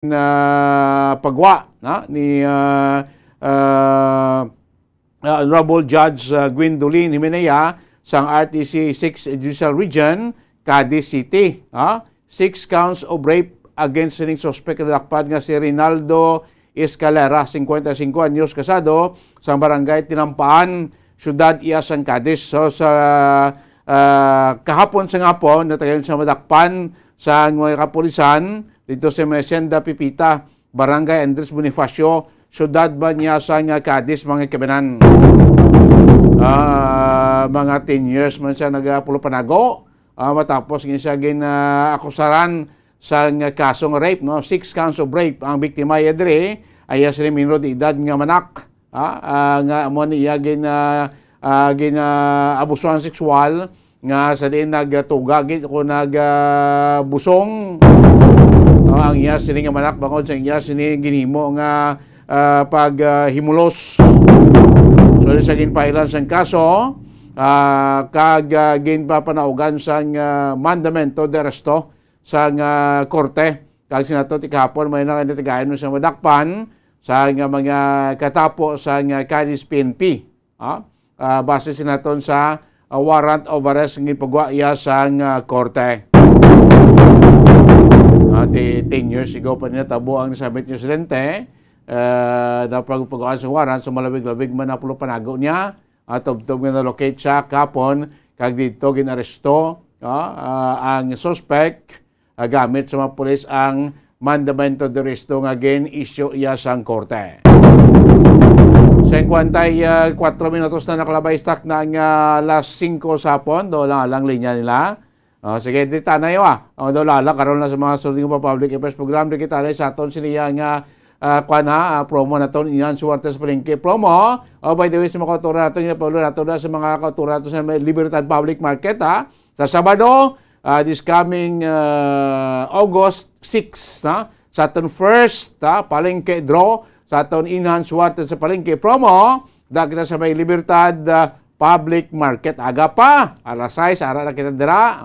na pagwa ni Honorable Judge Gwendolyn Himenea sa RTC 6 Judicial Region, Cadiz City. 6 counts of rape against sining suspect na dakpan nga si Rinaldo Escalera, 55 anyos, kasado sa barangay Tinampaan, Syudad Iasan, Cadiz. So sa kahapon sa ngapon, natagayon sa madakpan sa mga kapulisan dito sa Mesenda Pipita, Barangay Andres Bonifacio, Syudad Banyasan, Cadiz, mga kabanan. Mga 10 years man siya nagpulo panago, matapos siya akusaran sa kasong rape, 6 counts of rape. Ang biktima yadre ay si minor de edad nga manak, nga mo niya abusuhan sexual nga sa din nagtuga o nagbusong. Ang iya sini nga manak bangod sa iya sini ginhimo nga paghimulos. So sa ginpailan sang kaso, kag ginpapanaugan sang mandamento de arresto sang korte. Kag sinato ti kahapon may nakatigayon sa madakpan sa mga katapo sa Cadiz PNP. Base sinaton sa warrant of arrest ng ipagwa iya sang korte. 10 years ago pa niya tabo ang nasabi ni Presidente na pagpagawaan sa warrant, so malabig-labig man napulo panago niya at tubtob nga na-locate siya kapon kag dito ginaresto ang suspect gamit sa mga pulis ang mandamento de arresto nga gin-issue iya sang korte. 54 minutos na nakalabay stock na ang last 5 sapon, doon lang linya nila. Sige, di tanay doon lang karoon na sa mga suling pa public affairs program. Di kita sa aton siniya nga promo na ito, iyan suwarte sa palengke promo. By the way, sa mga kautura natin, inapulo natin sa mga kautura natin sa Libertad Public Market. Sa Sabado, this coming August 6, sa aton first palengke draw, sa aton enhanced suwarte sa palengke promo, dahil kita sa may Libertad Public Market. Aga pa, alas 6, ara na kita dira.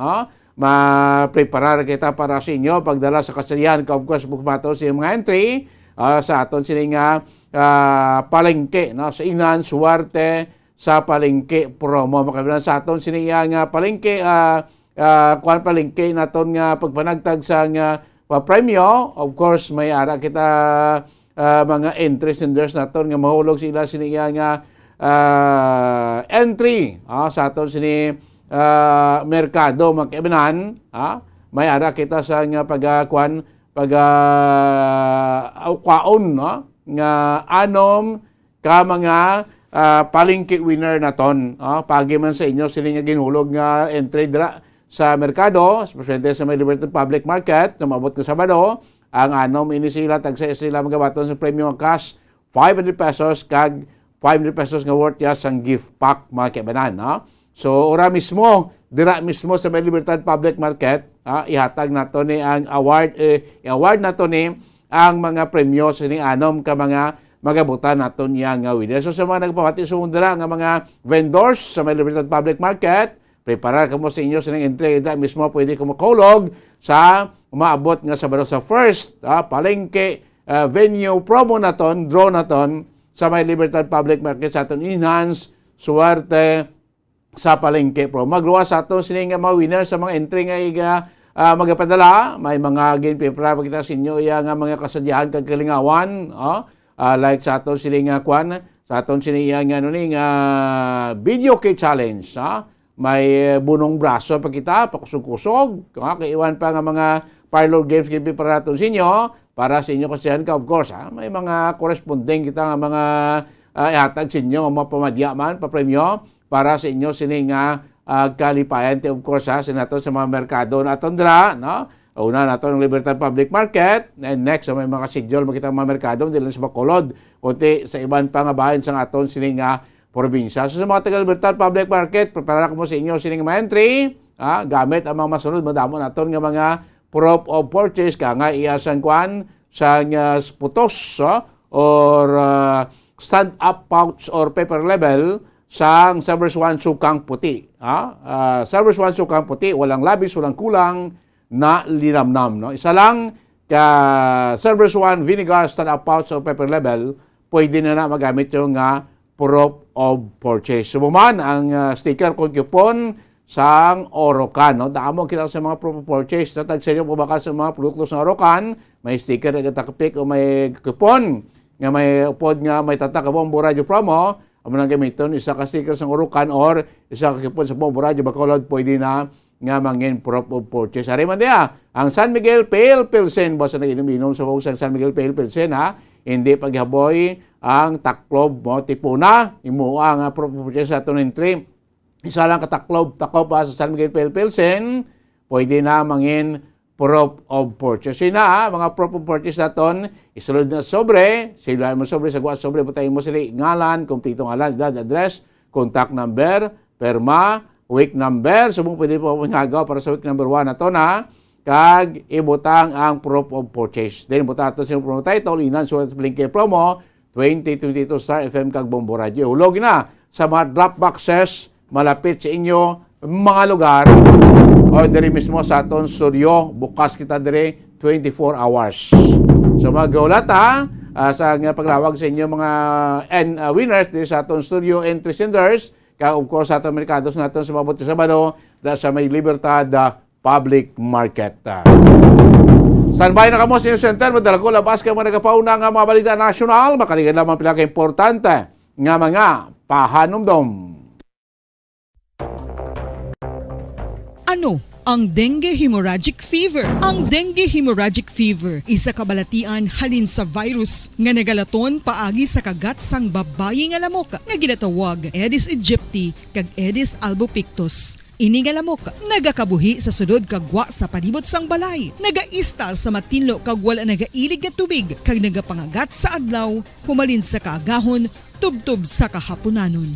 Ma-prepare kita para sa inyo pagdala sa kasalihan ka, of course, bukmato sa mga entry sa aton sining palengke, sa inan suwarte sa palengke promo. Makabilang sa aton sining palengke, kuan palengke naton nga pagpanagtag sa premyo. Of course, may ara kita mga entry senders naton nga mahulog sila sining entry sa aton sini merkado magkaibanan. May ara kita sa pagkuan kwaon nga anom ka mga palengke winner naton. Pagi man sa inyo sila nga ginhulog nga entry dira sa merkado, especially sa may Libertad Public Market, na maabot ng Sabado. Ang anom ini sila tagsa sila magabaton sa premium cash 500 pesos kag 500 pesos nga worth ya sang gift pack, mga kaibanan. So ora mismo, dira mismo sa may Libertad Public Market, ihatag nato ni ang award, award nato ni ang mga premyo sa ni anom ka mga magabutan nato niya nga winner. So sa mga nagpapati sa dira nga mga vendors sa may Libertad Public Market, prepare ka mo sa inyo sa entry, dira mismo pwede ka makulog sa umaabot nga Sabado sa first palengke venue promo naton, draw naton sa may Libertad Public Market sa aton enhance suwerte sa palengke pro. Magluwas sa aton sining mga winner sa mga entry nga magapadala. May mga ginpipra kita sa inyo nga mga kasadyahan kag kalingawan, like sa aton sining kwan, sa aton sining nga video kay challenge. May bunong braso pa kita, pakusog-kusog, kaiwan pa nga mga parlor games ginpipra naton sa inyo para sa inyo kasiyahan ka, of course. May mga corresponding kita nga mga ihatag sa inyo, mga pamadyaman, papremyo, para sa inyo sining kalipayan, of course, sa nato sa mga merkado naton dira. Una nato ng Libertad Public Market, and next, may mga schedule makita mga merkado, hindi lang sa Bacolod, kundi sa iban pa nga bahin sa aton sining probinsya. So sa mga taga-Libertad Public Market, prepare ko mo sa inyo sining mga entry, gamit ang mga masunod, madamo naton nga mga proof of purchase, ka nga iyasan kwan sa putos or stand-up pouch or paper label sang Servers 1 sukang puti. Servers 1 sukang puti, walang labis, walang kulang na linamnam. Isa lang Cerberus 1 vinegar stand-up pouch o pepper level, pwede na magamit yung proof of purchase. Sumuman ang sticker kung coupon sang Orocan. No? Daamo kita sa mga proof of purchase. Tatag sa inyo pabakal sa mga produkto sa Orocan, may sticker na katakapik o may coupon nga may upod nga may tatak Bombo Radio promo. Amo nang gamiton isa ka sticker sa Orocan or isa ka coupon sa Bombo Radio Bacolod, pwede na nga mangin proof of purchase. Ari man dia, ang San Miguel Pale Pilsen, boss na inom sa sang San Miguel Pale Pilsen ha, hindi paghaboy ang taklob mo tipuna, imo ang proof of purchase sa tunin 3. Isa lang kataklob takop sa San Miguel Pale Pilsen, pwede na mangin proof of purchase. Na mga proof of purchase naton, isulod na sobre, silayan mo sobre, sagwa sobre, butayin mo sila ngalan, kompletong ngalan, edad, address, contact number, perma, week number. Subong pwede po hagaw para sa week number 1 na to na kag ibutang ang proof of purchase. Then butang ito sa promo title, inan sulat sa Blinky promo 2022 Star FM kag Bombo Radio. Hulog na sa mga drop boxes malapit sa inyo mga lugar o diri mismo sa aton studio. Bukas kita diri 24 hours. So mag-ulat sa paglawag sa inyo mga winners diri sa aton studio entry senders. Kaya of course sa atong merkados natin sa mabuti Sabado na sa may Libertad Public Market. Standby na kamo sa inyong center. Madala ko labas kayo mga nagapauna nga mga balita nasyonal. Makaligan lamang pinaka-importante nga mga pahanumdom. Ano ang dengue hemorrhagic fever? Ang dengue hemorrhagic fever isa kabalatian halin sa virus nga nagalaton paagi sa kagat sang babayi nga lamok nga ginatawag Aedes aegypti kag Aedes albopictus. Ini nga lamok nagakabuhi sa sudod kagwa sa palibot sang balay, nagaistar sa matinlo kag wala nagailig nga tubig kag nagapangagat sa adlaw, humalin sa kaagahon, tubtob sa kahaponanon.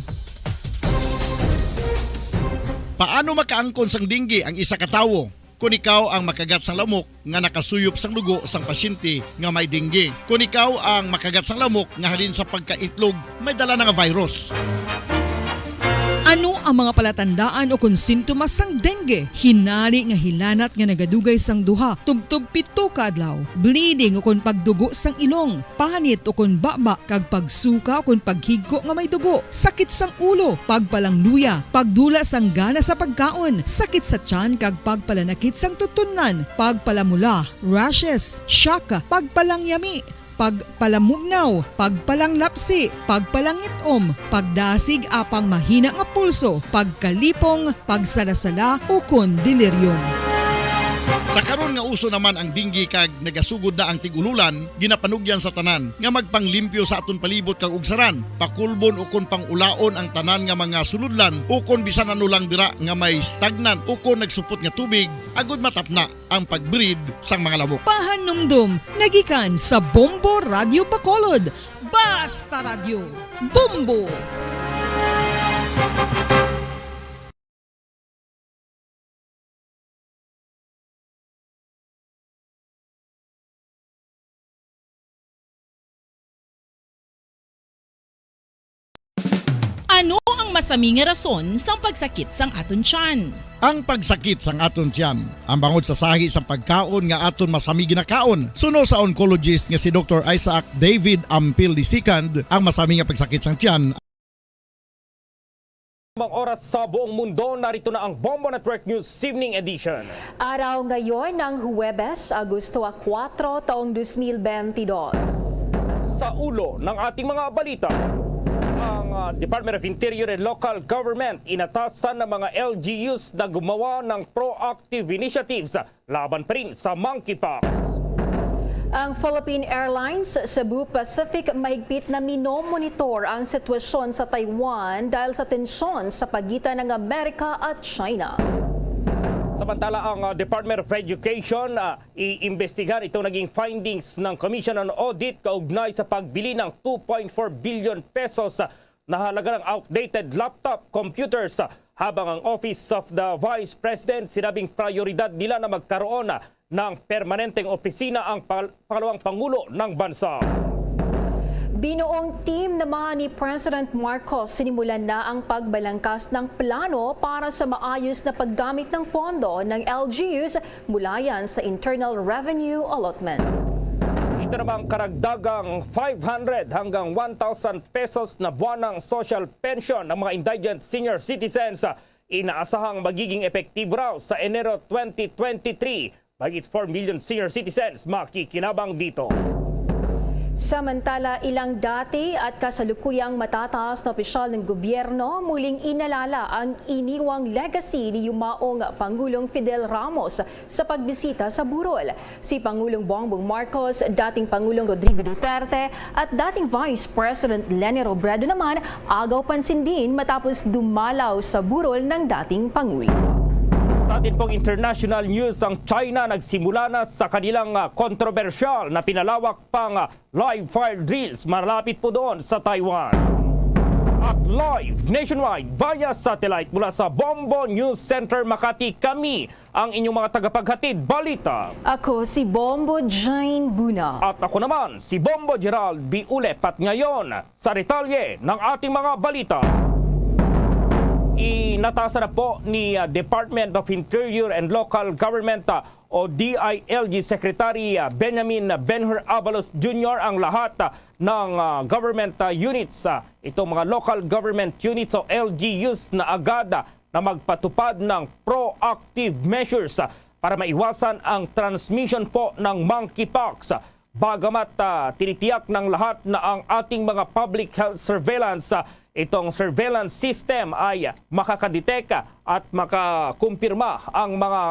Paano makaangkon sang dengue ang isa ka tawo? Kung ikaw ang makagat sang lamok nga nakasuyop sang dugo sang pasyente nga may dengue. Kung ikaw ang makagat sang lamok nga halin sa pagkaitlog may dala nga virus. Ano ang mga palatandaan o kung sintomas sang dengue? Hinali nga hilanat nga nagadugay sang duha, tubtog 7 ka adlaw, bleeding o kung pagdugo sang ilong, panit o kung baba, kag pagsuka o kung paghigko nga may dugo, sakit sang ulo, pagpalangluya, pagdula sang gana sa pagkaon, sakit sa tiyan kag pagpalanakit sang tutunan, pagpalamula, rashes, shock, pagpalangyami, pagpalamugnaw, pagpalanglapsi, pagpalangitom, pagdasig apang mahina nga pulso, pagkalipong, pagsalasala o kun delirium. Sa karon nga uso naman ang dengue kag nagasugod na ang tigululan, ginapanugyan sa tanan nga magpanglimpyo sa aton palibot kag ugsaran, pakulbon o kon pangulaon ang tanan nga mga suludlan o kon bisan ano lang dira nga may stagnant o kon nagsupot nga tubig, agud matapna ang pagbreed sang mga lamok. Pahanumdum, nagikan sa Bombo Radio Bacolod. Basta Radio, Bombo! Ano ang masaming nga rason sang pagsakit sang aton tiyan? Ang pagsakit sang aton tiyan, ang bangod sa sahi sang pagkaon nga aton masami ginakaon. Suno sa oncologist nga si Dr. Isaac David Ampil II, ang masami nga pagsakit sang tiyan. Mga oras sa buong mundo, narito na ang Bombo Network News Evening Edition. Araw ngayon ng Huwebes, Agosto 4, taong 2022. Sa ulo ng ating mga balita, ang Department of Interior and Local Government inatasan ng mga LGUs na gumawa ng proactive initiatives laban pa rin sa monkeypox. Ang Philippine Airlines Cebu Pacific mahigpit na minomonitor ang sitwasyon sa Taiwan dahil sa tensyon sa pagitan ng Amerika at China. Samantala, ang Department of Education iimbestigar itong naging findings ng Commission on Audit kaugnay sa pagbili ng 2.4 billion pesos na halaga ng outdated laptop computers, habang ang Office of the Vice President sinabing prioridad nila na magkaroon ng permanenteng opisina ang pangalawang Pangulo ng bansa. Binuong team naman ni President Marcos sinimulan na ang pagbalangkas ng plano para sa maayos na paggamit ng pondo ng LGUs mula yan sa Internal Revenue Allotment. Ito namang karagdagang 500 hanggang 1,000 pesos na buwanang social pension ng mga indigent senior citizens inaasahang magiging epektibo raw sa Enero 2023. Mahigit 4 million senior citizens makikinabang dito. Samantala, ilang dati at kasalukuyang matataas na opisyal ng gobyerno muling inalala ang iniwang legacy ni yumaong Pangulong Fidel Ramos sa pagbisita sa burol. Si Pangulong Bongbong Marcos, dating Pangulong Rodrigo Duterte at dating Vice President Leni Robredo naman agaw pansin din matapos dumalaw sa burol ng dating Pangulo. Sa atin pong international news, ang China nagsimula na sa kanilang kontrobersyal na pinalawak pang live fire drills malapit po doon sa Taiwan. At live nationwide via satellite mula sa Bombo News Center Makati, kami ang inyong mga tagapaghatid balita. Ako si Bombo Jane Buna. At ako naman si Bombo Gerald B. Ulep, at ngayon sa detalye ng ating mga balita. Inatasan na po ni Department of Interior and Local Government o DILG Secretary Benjamin Ben-Hur Abalos Jr. ang lahat ng government units, itong mga local government units o LGUs na agad na magpatupad ng proactive measures para maiwasan ang transmission po ng monkeypox. Bagamat tinitiyak ng lahat na ang ating mga public health surveillance, itong surveillance system ay makakadetect at makakumpirma ang mga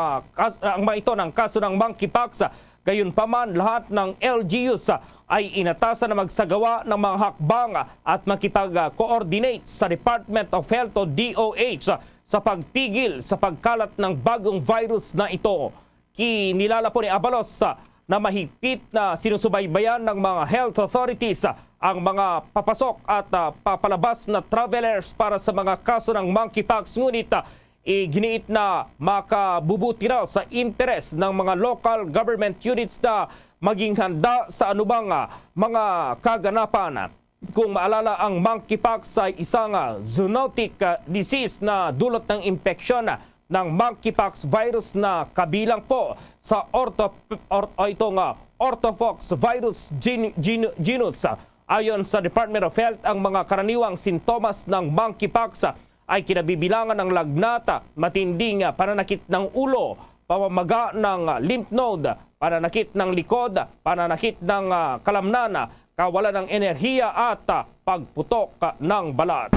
ito ng kaso ng monkeypox. Gayunpaman, lahat ng LGUs ay inatasan na magsagawa ng mga hakbang at makipag-coordinate sa Department of Health o DOH sa pagpigil sa pagkalat ng bagong virus na ito. Kinilala po ni Abalos na mahigpit na sinusubaybayan ng mga health authorities ang mga papasok at papalabas na travelers para sa mga kaso ng monkeypox. Ngunit iginiit na makabubuti raw sa interes ng mga local government units na maging handa sa anumang mga kaganapan. Kung maalala, ang monkeypox ay isang zoonotic disease na dulot ng impeksyon ng monkeypox virus na kabilang po sa orthopox virus genus. Ayon sa Department of Health, ang mga karaniwang sintomas ng monkeypox ay kinabibilangan ng lagnat, matinding pananakit ng ulo, pamamaga ng lymph node, pananakit ng likod, pananakit ng kalamnan, kawalan ng enerhiya at pagputok ng balat.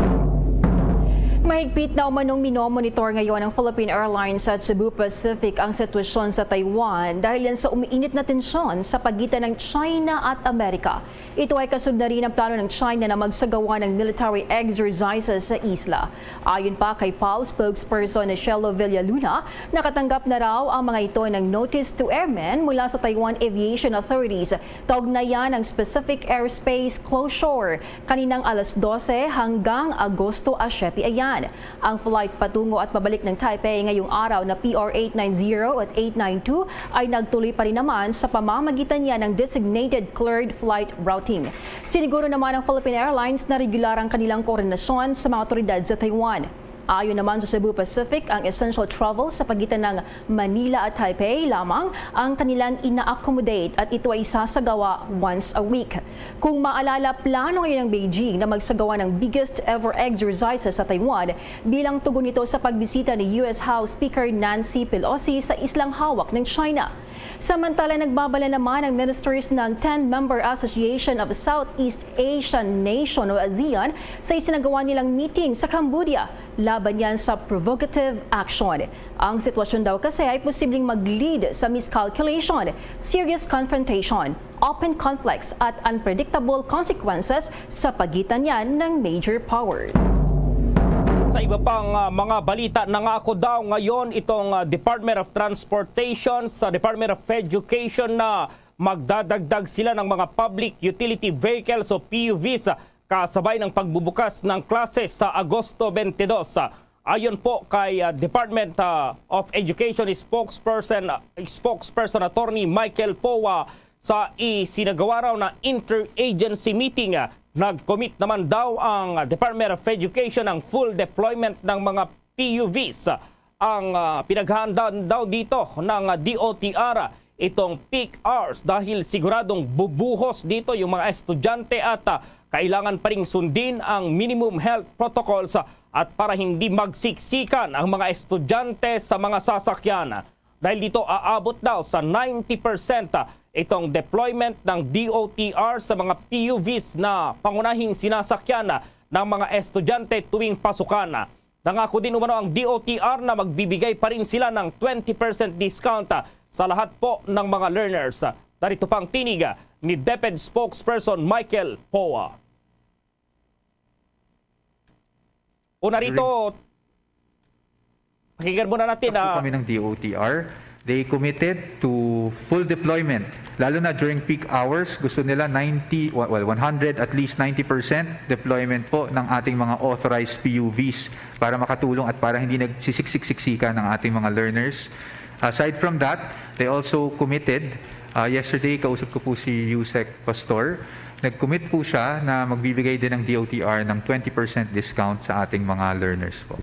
Mahigpit na umanong minomonitor ngayon ng Philippine Airlines at Cebu Pacific ang sitwasyon sa Taiwan dahil yan sa umiinit na tensyon sa pagitan ng China at Amerika. Ito ay kasunod na rin ang plano ng China na magsagawa ng military exercises sa isla. Ayon pa kay PAL spokesperson na Shelo Villaluna, nakatanggap na raw ang mga ito ng notice to airmen mula sa Taiwan Aviation Authorities kaugnayan ng specific airspace closure kaninang alas 12 hanggang Agosto 7 ayan. Ang flight patungo at pabalik ng Taipei ngayong araw na PR 890 at 892 ay nagtuloy pa rin naman sa pamamagitan niya ng designated cleared flight routing. Siniguro naman ng Philippine Airlines na regular ang kanilang koordinasyon sa mga otoridad sa Taiwan. Ayon naman sa Cebu Pacific, ang essential travel sa pagitan ng Manila at Taipei lamang ang kanilang ina-accommodate at ito ay sasagawa once a week. Kung maalala, plano ngayon ng Beijing na magsagawa ng biggest ever exercises sa Taiwan bilang tugon nito sa pagbisita ni US House Speaker Nancy Pelosi sa islang hawak ng China. Samantala, nagbabala naman ang ministers ng 10-member Association of Southeast Asian Nation o ASEAN sa isinagawa nilang meeting sa Cambodia laban yan sa provocative action. Ang sitwasyon daw kasi ay posibleng mag-lead sa miscalculation, serious confrontation, open conflicts at unpredictable consequences sa pagitan yan ng major powers. Sa iba pang mga balita, nangako daw ngayon itong Department of Transportation sa Department of Education na magdadagdag sila ng mga public utility vehicles o PUVs kasabay ng pagbubukas ng klase sa Agosto 22. Ayon po kay Department of Education spokesperson Attorney Michael Powa, Sa isinagawa raw na interagency meeting, nag-commit naman daw ang Department of Education ng full deployment ng mga PUVs. Ang pinaghahandaan daw dito ng DOTR itong peak hours dahil siguradong bubuhos dito yung mga estudyante at kailangan pa ring sundin ang minimum health protocols at para hindi magsiksikan ang mga estudyante sa mga sasakyan. Dahil dito aabot daw sa 90% itong deployment ng DOTR sa mga PUVs na pangunahing sinasakyan ng mga estudyante tuwing pasukan. Nangako din umano ang DOTR na magbibigay pa rin sila ng 20% discount sa lahat po ng mga learners. Darito pang tinig ni DepEd spokesperson Michael Poa. Una rito, pakinggan muna natin kami ng DOTR. They committed to full deployment. Lalo na during peak hours, gusto nila 100 at least 90% deployment po ng ating mga authorized PUVs para makatulong at para hindi nagsisiksik-siksika ng ating mga learners. Aside from that, they also committed, yesterday kausap ko po si Yusek Pastor, nag-commit po siya na magbibigay din ng DOTR ng 20% discount sa ating mga learners po.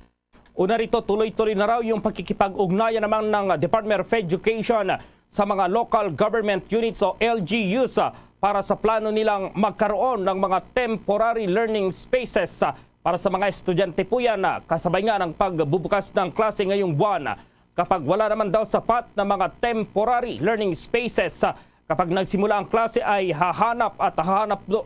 Una rito, tuloy-tuloy na raw yung pagkikipag-ugnayan naman ng Department of Education sa mga local government units o LGUs para sa plano nilang magkaroon ng mga temporary learning spaces para sa mga estudyante po yan. Kasabay nga ng pagbubukas ng klase ngayong buwan. Kapag wala naman daw sapat na mga temporary learning spaces, kapag nagsimula ang klase ay hahanap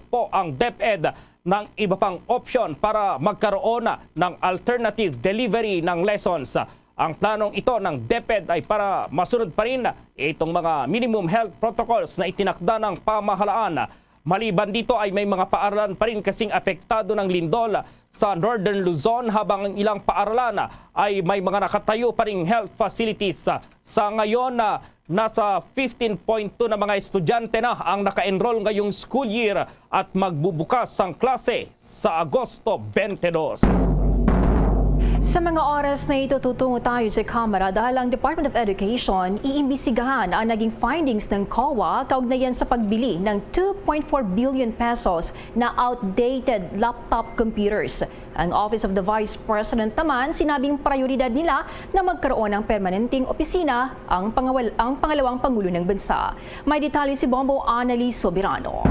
po ang DepEd ng iba pang option para magkaroon ng alternative delivery ng lessons. Ang planong ito ng DepEd ay para masunod pa rin itong mga minimum health protocols na itinakda ng pamahalaan. Maliban dito ay may mga paaralan pa rin kasing apektado ng lindol sa Northern Luzon habang ang ilang paaralan ay may mga nakatayo pa ring health facilities. Sa ngayon, nasa 15.2 na mga estudyante na ang naka-enroll ngayong school year at magbubukas ang klase sa Agosto 22. Sa mga oras na ito, tutungo tayo sa kamera dahil ang Department of Education iimbisigahan ang naging findings ng COA kaugnayan sa pagbili ng 2.4 billion pesos na outdated laptop computers. Ang Office of the Vice President naman sinabing prioridad nila na magkaroon ng permanenteng opisina ang pangalawang Pangulo ng Bansa. May detalye si Bombo Annalise Soberano.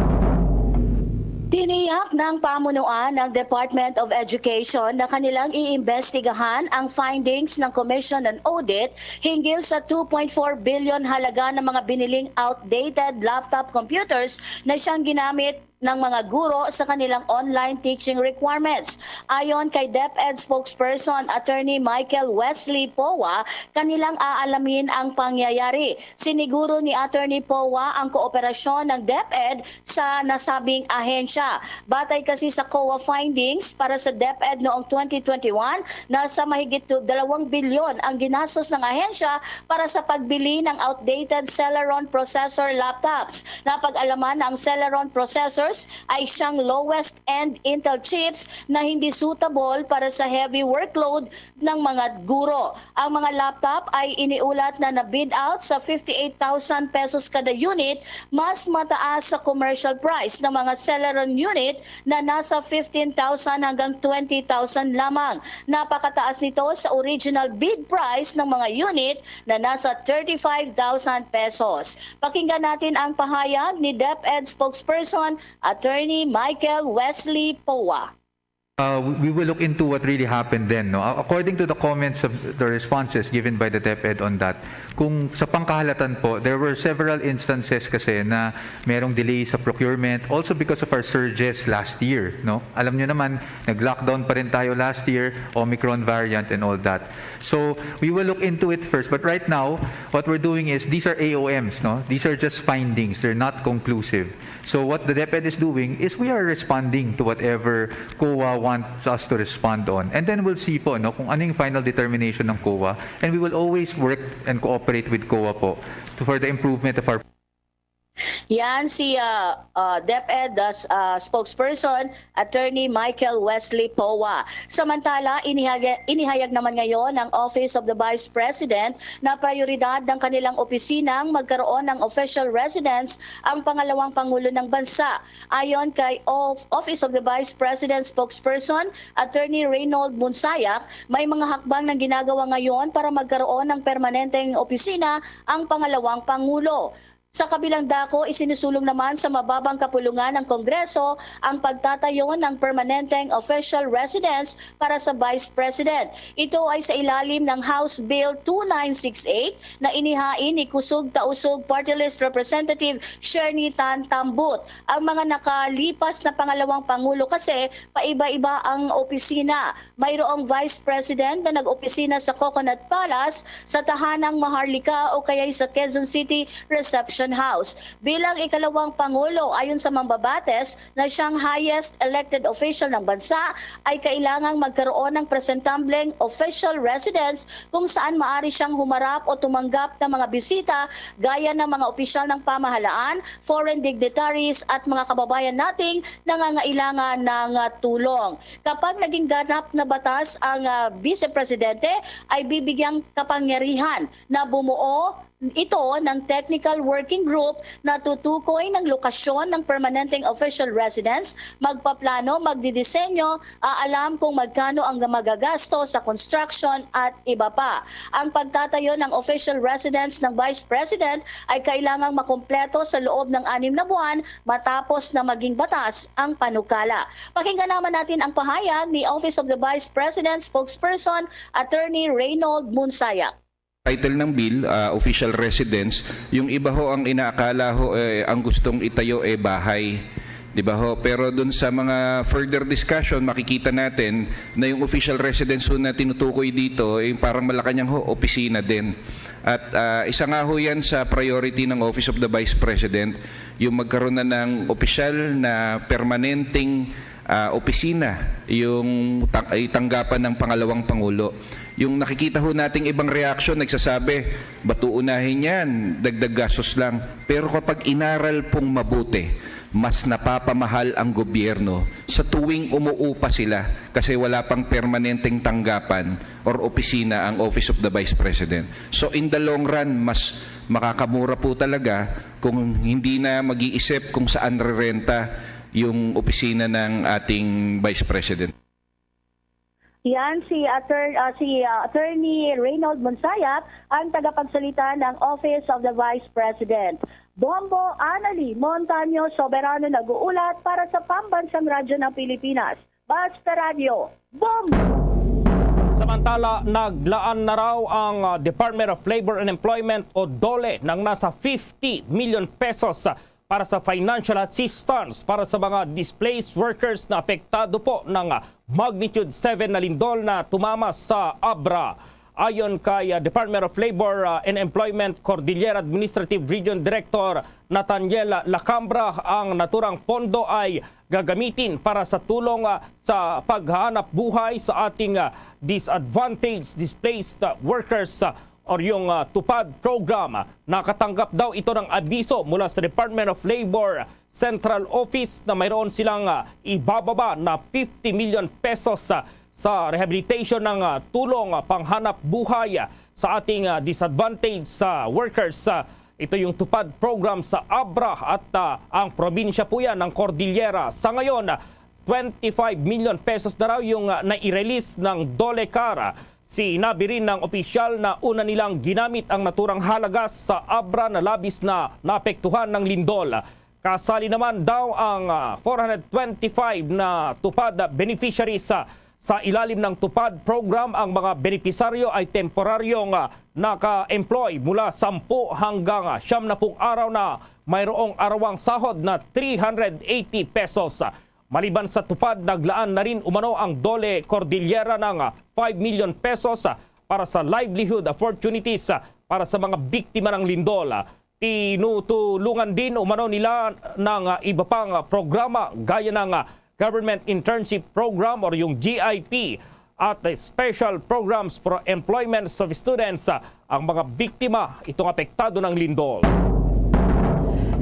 Tiniyak ng pamunuan ng Department of Education na kanilang iimbestigahan ang findings ng Commission on Audit hinggil sa 2.4 billion halaga ng mga biniling outdated laptop computers na siyang ginamit ng mga guro sa kanilang online teaching requirements. Ayon kay DepEd spokesperson Attorney Michael Wesley Poa, kanilang aalamin ang pangyayari. Siniguro ni Attorney Poa ang kooperasyon ng DepEd sa nasabing ahensya. Batay kasi sa COA findings para sa DepEd noong 2021, nasa mahigit 2 bilyon ang ginastos ng ahensya para sa pagbili ng outdated Celeron processor laptops. Napag-alaman na ang Celeron processors ay siyang lowest-end Intel chips na hindi suitable para sa heavy workload ng mga guro. Ang mga laptop ay iniulat na na-bid out sa 58,000 pesos kada unit, mas mataas sa commercial price ng mga Celeron unit na nasa 15,000 hanggang 20,000 lamang. Napakataas nito sa original bid price ng mga unit na nasa 35,000 pesos. Pakinggan natin ang pahayag ni DepEd spokesperson Attorney Michael Wesley Poa. We will look into what really happened then. No? According to the comments of the responses given by the DepEd on that, kung sa pangkahalatan po, there were several instances kasi na merong delay sa procurement, also because of our surges last year. No? Alam nyo naman, nag-lockdown pa rin tayo last year, Omicron variant and all that. So we will look into it first. But right now, what we're doing is, these are AOMs. No? These are just findings. They're not conclusive. So what the DepEd is doing is we are responding to whatever COA wants us to respond on. And then we'll see po kung ano yung final determination ng COA. And we will always work and cooperate with COA po for the improvement of our Yan si DepEd spokesperson Attorney Michael Wesley Powa. Samantala, inihayag naman ngayon ng Office of the Vice President na prioridad ng kanilang opisinang magkaroon ng official residence ang pangalawang Pangulo ng Bansa. Ayon kay Office of the Vice President spokesperson Attorney Reynold Munsayak, may mga hakbang ng ginagawa ngayon para magkaroon ng permanenteng opisina ang pangalawang Pangulo. Sa kabilang dako, isinusulong naman sa mababang kapulungan ng Kongreso ang pagtatayo ng permanenteng official residence para sa Vice President. Ito ay sa ilalim ng House Bill 2968 na inihain ni Kusog Tausog Party List Representative Shernie Tan Tambut. Ang mga nakalipas na pangalawang Pangulo kasi paiba-iba ang opisina. Mayroong Vice President na nag-opisina sa Coconut Palace, sa Tahanang Maharlika o kaya sa Quezon City Reception House. Bilang ikalawang Pangulo, ayon sa mambabates na siyang highest elected official ng bansa, ay kailangang magkaroon ng presentambleng official residence kung saan maaari siyang humarap o tumanggap ng mga bisita gaya ng mga opisyal ng pamahalaan, foreign dignitaries at mga kababayan nating nangangailangan ng tulong. Kapag naging ganap na batas ang Vice Presidente, ay bibigyang kapangyarihan na bumuo ito ng technical working group na tutukoy ng lokasyon ng permanenteng official residence, magpaplano, magdidisenyo, aalam kung magkano ang magagasto sa construction at iba pa. Ang pagtatayo ng official residence ng Vice President ay kailangang makumpleto sa loob ng 6 na buwan matapos na maging batas ang panukala. Pakinggan naman natin ang pahayag ni Office of the Vice President spokesperson Attorney Reynold Munsayak. Title ng bill, official residence, yung iba ho ang inaakala ho, ang gustong itayo bahay. Di ba ho? Pero dun sa mga further discussion, makikita natin na yung official residence ho na tinutukoy dito, parang Malacanang ho, opisina din. At isa nga ho yan sa priority ng Office of the Vice President, yung magkaroon na ng opisyal na permanenteng opisina, yung tanggapan ng pangalawang Pangulo. Yung nakikita ho nating ibang reaksyon, nagsasabi, ba't uunahin yan? Dagdag gastos lang. Pero kapag inaral pong mabuti, mas napapamahal ang gobyerno sa tuwing umuupa sila kasi wala pang permanenteng tanggapan or opisina ang Office of the Vice President. So in the long run, mas makakamura po talaga kung hindi na mag-iisip kung saan rerenta yung opisina ng ating Vice President. Yan si Attorney Reynold Munsayak, ang tagapagsalita ng Office of the Vice President. Bombo Anali Montaño Soberano nag-uulat para sa Pambansang Radyo ng Pilipinas. Basta Radio, Bombo! Samantala, naglaan na raw ang Department of Labor and Employment o DOLE ng nasa 50 million pesos para sa financial assistance para sa mga displaced workers na apektado po ng magnitude 7 na lindol na tumama sa Abra. Ayon kay Department of Labor and Employment Cordillera Administrative Region Director Nathaniel Lacambra, ang naturang pondo ay gagamitin para sa tulong sa paghahanap buhay sa ating disadvantaged displaced workers or yung TUPAD program. Nakatanggap daw ito ng abiso mula sa Department of Labor Central Office na mayroon silang ibababa na 50 million pesos sa rehabilitation ng tulong panghanap buhay sa ating disadvantaged workers. Ito yung TUPAD program sa Abra at ang probinsya po yan ng Cordillera. Sa ngayon, 25 million pesos na raw yung nai-release ng DOLE-CAR. Sinabi rin ng opisyal na una nilang ginamit ang naturang halaga sa Abra na labis na naapektuhan ng lindol. Kasali naman daw ang 425 na TUPAD beneficiaries sa ilalim ng TUPAD program. Ang mga benepisaryo ay temporaryong naka-employ mula 10 hanggang 70 araw na mayroong arawang sahod na 380 pesos. Maliban sa TUPAD, naglaan na rin umano ang DOLE Cordillera ng 5 million pesos para sa livelihood opportunities para sa mga biktima ng lindol. Tinutulungan din umano nila ng iba pang programa gaya ng Government Internship Program or yung GIP at Special Programs for Employment of Students ang mga biktima itong apektado ng lindol.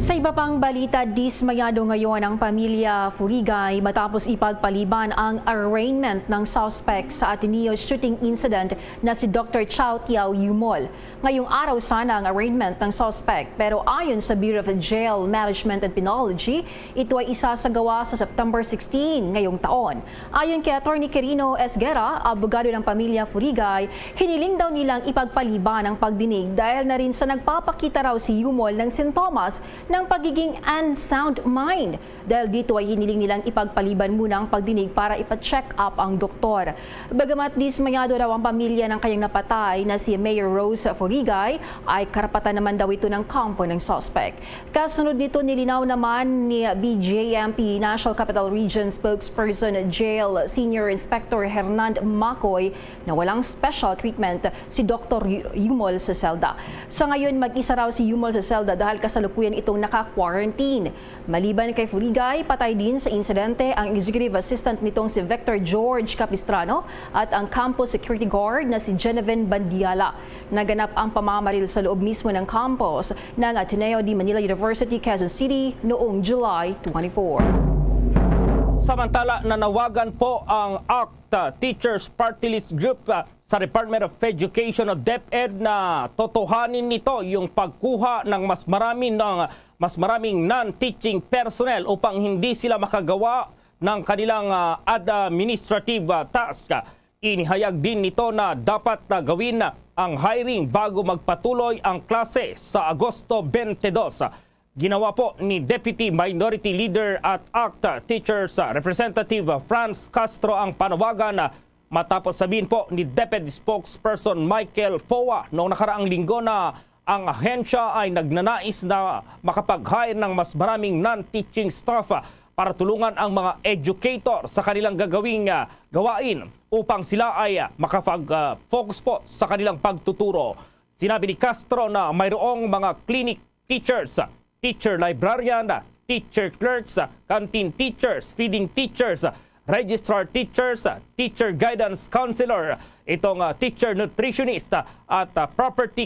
Sa iba pang balita, dismayado ngayon ang pamilya Furigay matapos ipagpaliban ang arraignment ng suspect sa Ateneo shooting incident na si Dr. Chow Tiao Yumol. Ngayong araw sana ang arraignment ng suspect pero ayon sa Bureau of Jail Management and Penology, ito ay isasagawa sa September 16 ngayong taon. Ayon kay Attorney Quirino Esguera, abogado ng pamilya Furigay, hiniling daw nilang ipagpaliban ang pagdinig dahil na rin sa nagpapakita raw si Yumol ng sintomas ng pagiging unsound mind. Dahil dito ay hiniling nilang ipagpaliban muna ang pagdinig para ipa-check up ang doktor. Bagamat dismayado raw ang pamilya ng kanyang napatay na si Mayor Rose Furigay, ay karapatan naman daw ito ng kampo ng suspect. Kasunod nito, nilinaw naman ni BJMP National Capital Region spokesperson Jail Senior Inspector Hernand Macoy na walang special treatment si Dr. Yumol sa selda. Sa ngayon, mag-isa raw si Yumol sa selda dahil kasalukuyan itong naka-quarantine. Maliban kay Furigay, patay din sa insidente ang executive assistant nitong si Victor George Capistrano at ang campus security guard na si Genevieve Bandiala. Naganap ang pamamaril sa loob mismo ng campus ng Ateneo de Manila University, Quezon City noong July 24. Samantala, nanawagan po ang ACT Teachers Party List Group sa Department of Education o DepEd na totohanin nito yung pagkuha ng mas maraming non-teaching personnel upang hindi sila makagawa ng kanilang administrative task. Inihayag din nito na dapat na gawin ang hiring bago magpatuloy ang klase sa Agosto 22. Ginawa po ni Deputy Minority Leader at ACT Teachers Representative Franz Castro ang panawagan matapos sabihin po ni DepEd spokesperson Michael Poa noong nakaraang linggo na ang ahensya ay nagnanais na makapag-hire ng mas maraming non-teaching staff para tulungan ang mga educator sa kanilang gagawing gawain upang sila ay makapag-focus po sa kanilang pagtuturo. Sinabi ni Castro na mayroong mga clinic teachers, teacher librarian, teacher clerks, canteen teachers, feeding teachers, registrar teachers, teacher guidance counselor, itong teacher nutritionist at property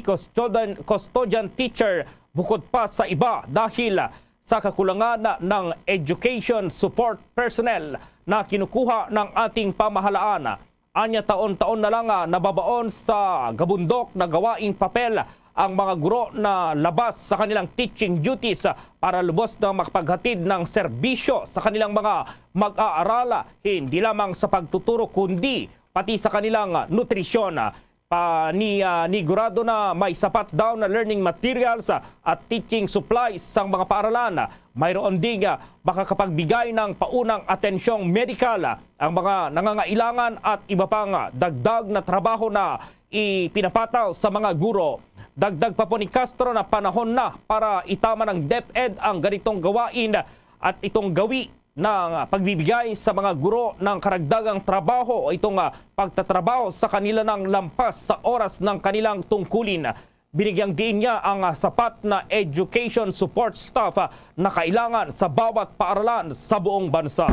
custodian teacher bukod pa sa iba dahil sa kakulangan ng education support personnel na kinukuha ng ating pamahalaan. Anya taon-taon na lang nababaon sa gabundok na gawaing papel ang mga guro na labas sa kanilang teaching duties para lubos na makapaghatid ng serbisyo sa kanilang mga mag-aaral, hindi lamang sa pagtuturo kundi pati sa kanilang nutrisyon. Panigurado na may sapat daw na learning materials at teaching supplies sa mga paaralan. Mayroon ding makakapagbigay ng paunang atensyong medikal ang mga nangangailangan at iba pang dagdag na trabaho na ipinapataw sa mga guro. Dagdag pa po ni Castro na panahon na para itama ng DepEd ang ganitong gawain at itong gawi ng pagbibigay sa mga guro ng karagdagang trabaho o itong pagtatrabaho sa kanila ng lampas sa oras ng kanilang tungkulin. Binigyang diin niya ang sapat na education support staff na kailangan sa bawat paaralan sa buong bansa.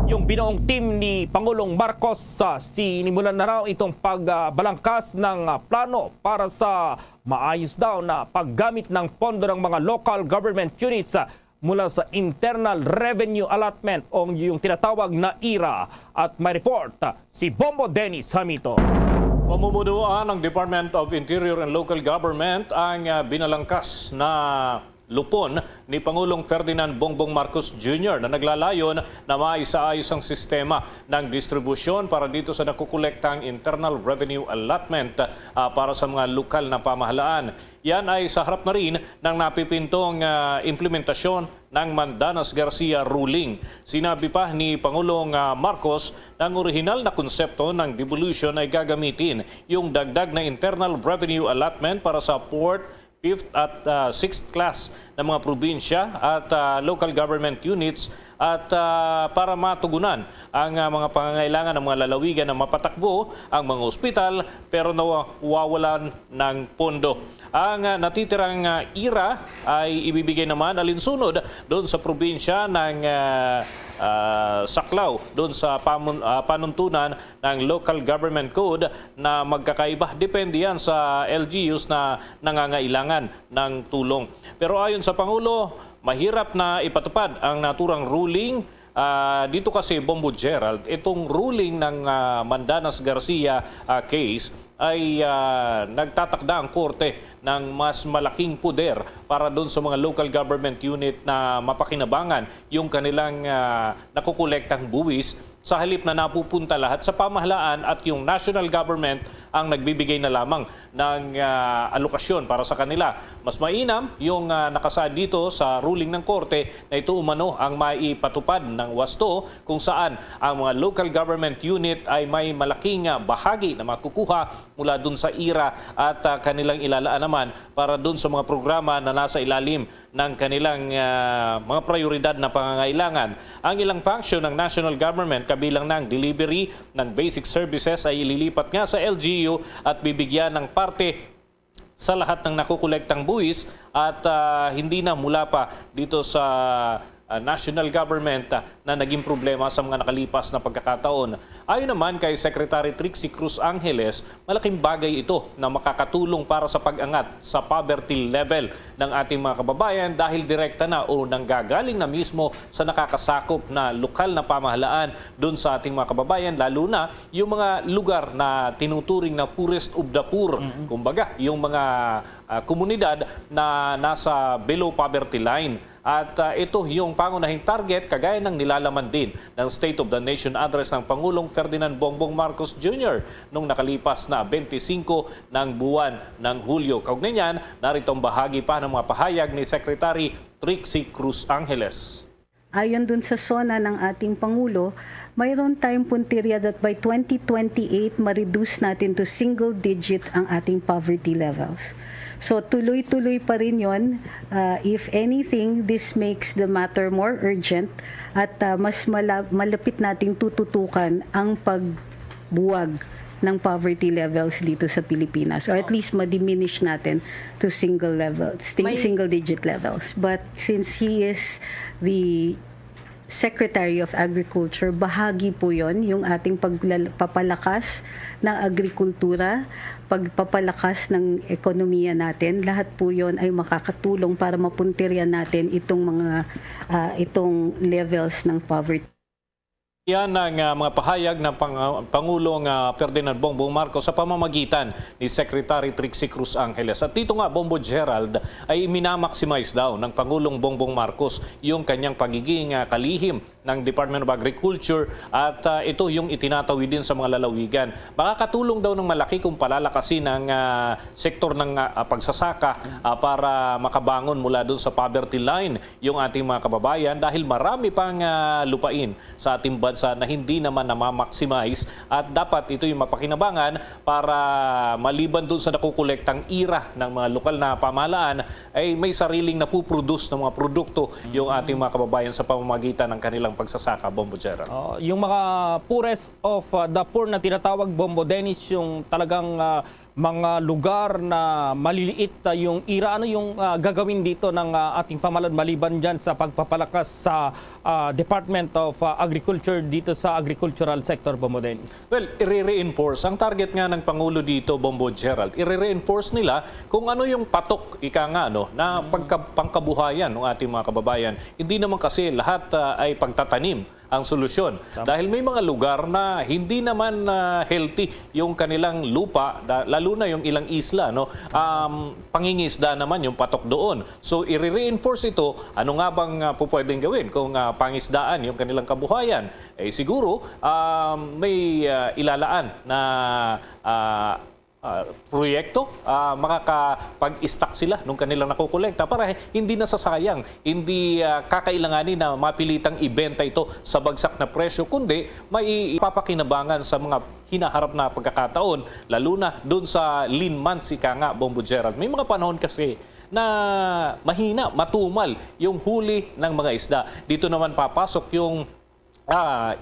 Yung binuong team ni Pangulong Marcos sinimulan na raw itong pagbalangkas ng plano para sa maayos daw na paggamit ng pondo ng mga local government units mula sa Internal Revenue Allotment o yung tinatawag na IRA. At may report si Bombo Dennis Hamito. Pamumunuan ng Department of Interior and Local Government ang binalangkas na lupon ni Pangulong Ferdinand Bongbong Marcos Jr. na naglalayon na maisaayos ang sistema ng distribusyon para dito sa nakukolektang Internal Revenue Allotment para sa mga lokal na pamahalaan. Yan ay sa harap na rin ng napipintong implementasyon ng Mandanas Garcia ruling. Sinabi pa ni Pangulong Marcos na ang orihinal na konsepto ng devolution ay gagamitin yung dagdag na Internal Revenue Allotment para sa 4th, 5th at 6th class ng mga probinsya at local government units at para matugunan ang mga pangangailangan ng mga lalawigan na mapatakbo ang mga ospital pero nawawalan ng pondo. Ang natitirang IRA ay ibibigay naman alinsunod doon sa probinsya ng Saklaw, doon sa panuntunan ng Local Government Code na magkakaiba. Depende yan sa LGUs na nangangailangan ng tulong. Pero ayon sa Pangulo, mahirap na ipatupad ang naturang ruling. Dito kasi, Bombo Gerald, itong ruling ng Mandanas Garcia case ay nagtatakda ang korte ng mas malaking puder para doon sa mga local government unit na mapakinabangan yung kanilang nakukolektang buwis sa halip na napupunta lahat sa pamahalaan at yung national government ang nagbibigay na lamang ng alokasyon para sa kanila. Mas mainam yung nakasaad dito sa ruling ng korte na ito umano ang maipatupad ng wasto kung saan ang mga local government unit ay may malaking bahagi na makukuha mula dun sa IRA at kanilang ilalaan naman para dun sa mga programa na nasa ilalim ng kanilang mga prioridad na pangangailangan. Ang ilang function ng national government kabilang ng delivery ng basic services ay ililipat nga sa LGU at bibigyan ng parte sa lahat ng nakukolektang buwis at hindi na mula pa dito sa national government na naging problema sa mga nakalipas na pagkakataon. Ayon naman kay Secretary Trixie Cruz Angeles, malaking bagay ito na makakatulong para sa pag-angat sa poverty level ng ating mga kababayan dahil direkta na o nanggagaling na mismo sa nakakasakop na lokal na pamahalaan doon sa ating mga kababayan, lalo na yung mga lugar na tinuturing na poorest of the poor. Kumbaga, yung mga komunidad na nasa below poverty line. At ito yung pangunahing target kagaya ng nilalaman din ng State of the Nation Address ng Pangulong Ferdinand Bongbong Marcos Jr. nung nakalipas na 25 ng buwan ng Hulyo. Kaugnay niyan, narito ang bahagi pa ng mga pahayag ni Secretary Trixie Cruz Angeles. Ayon dun sa SONA ng ating Pangulo, mayroon tayong puntirya that by 2028, ma-reduce natin to single digit ang ating poverty levels. So tuloy-tuloy pa rin yun. If anything, this makes the matter more urgent at mas malapit nating tututukan ang pagbuwag ng poverty levels dito sa Pilipinas, or at least ma-diminish natin to single digit levels. But since he is the Secretary of Agriculture, bahagi po yon yung ating pagpapalakas ng agrikultura, pagpapalakas ng ekonomiya natin. Lahat po yon ay makakatulong para mapuntiryan natin itong levels ng poverty. Yan ang mga pahayag ng Pangulong Ferdinand Bongbong Marcos sa pamamagitan ni Secretary Trixie Cruz Angeles. At dito nga, Bombo Gerald, ay minamaximize daw ng Pangulong Bongbong Marcos yung kanyang pagiging kalihim ng Department of Agriculture at ito yung itinatawid din sa mga lalawigan. Makakatulong daw ng malaki kung palalakasin ang sektor ng pagsasaka para makabangon mula doon sa poverty line yung ating mga kababayan dahil marami pang lupain sa ating bansa na hindi naman namamaximize at dapat ito yung mapakinabangan para maliban doon sa nakukolektang IRA ng mga lokal na pamahalaan ay may sariling napuproduce ng mga produkto yung ating mga kababayan sa pamamagitan ng kanilang pagsasaka, Bombo Gerald. Yung mga poorest of the poor na tinatawag, Bombo Dennis, yung talagang mga lugar na maliliit yung IRA, ano yung gagawin dito ng ating pamahalaan maliban dyan sa pagpapalakas sa Department of Agriculture dito sa agricultural sector, Bombo Dennis? Well, i-reinforce. Ang target nga ng Pangulo dito, Bombo Gerald, i-reinforce nila kung ano yung patok, ika nga, no, na pangkabuhayan ng ating mga kababayan. Hindi naman kasi lahat ay pagtatanim ang solusyon. Dahil may mga lugar na hindi naman healthy yung kanilang lupa, lalo na yung ilang isla, no? Pangingisda naman yung patok doon. So i-reinforce ito, ano nga bang pwedeng gawin kung pangisdaan yung kanilang kabuhayan? Eh siguro may ilalaan na proyekto, makakapag-stock sila nung kanilang nakukolekta para hindi nasasayang, hindi kakailanganin na mapilitang ibenta ito sa bagsak na presyo, kundi may ipapakinabangan sa mga hinaharap na pagkakataon, lalo na doon sa lean months, ika nga, Bombo Gerald. May mga panahon kasi na mahina, matumal yung huli ng mga isda. Dito naman papasok yung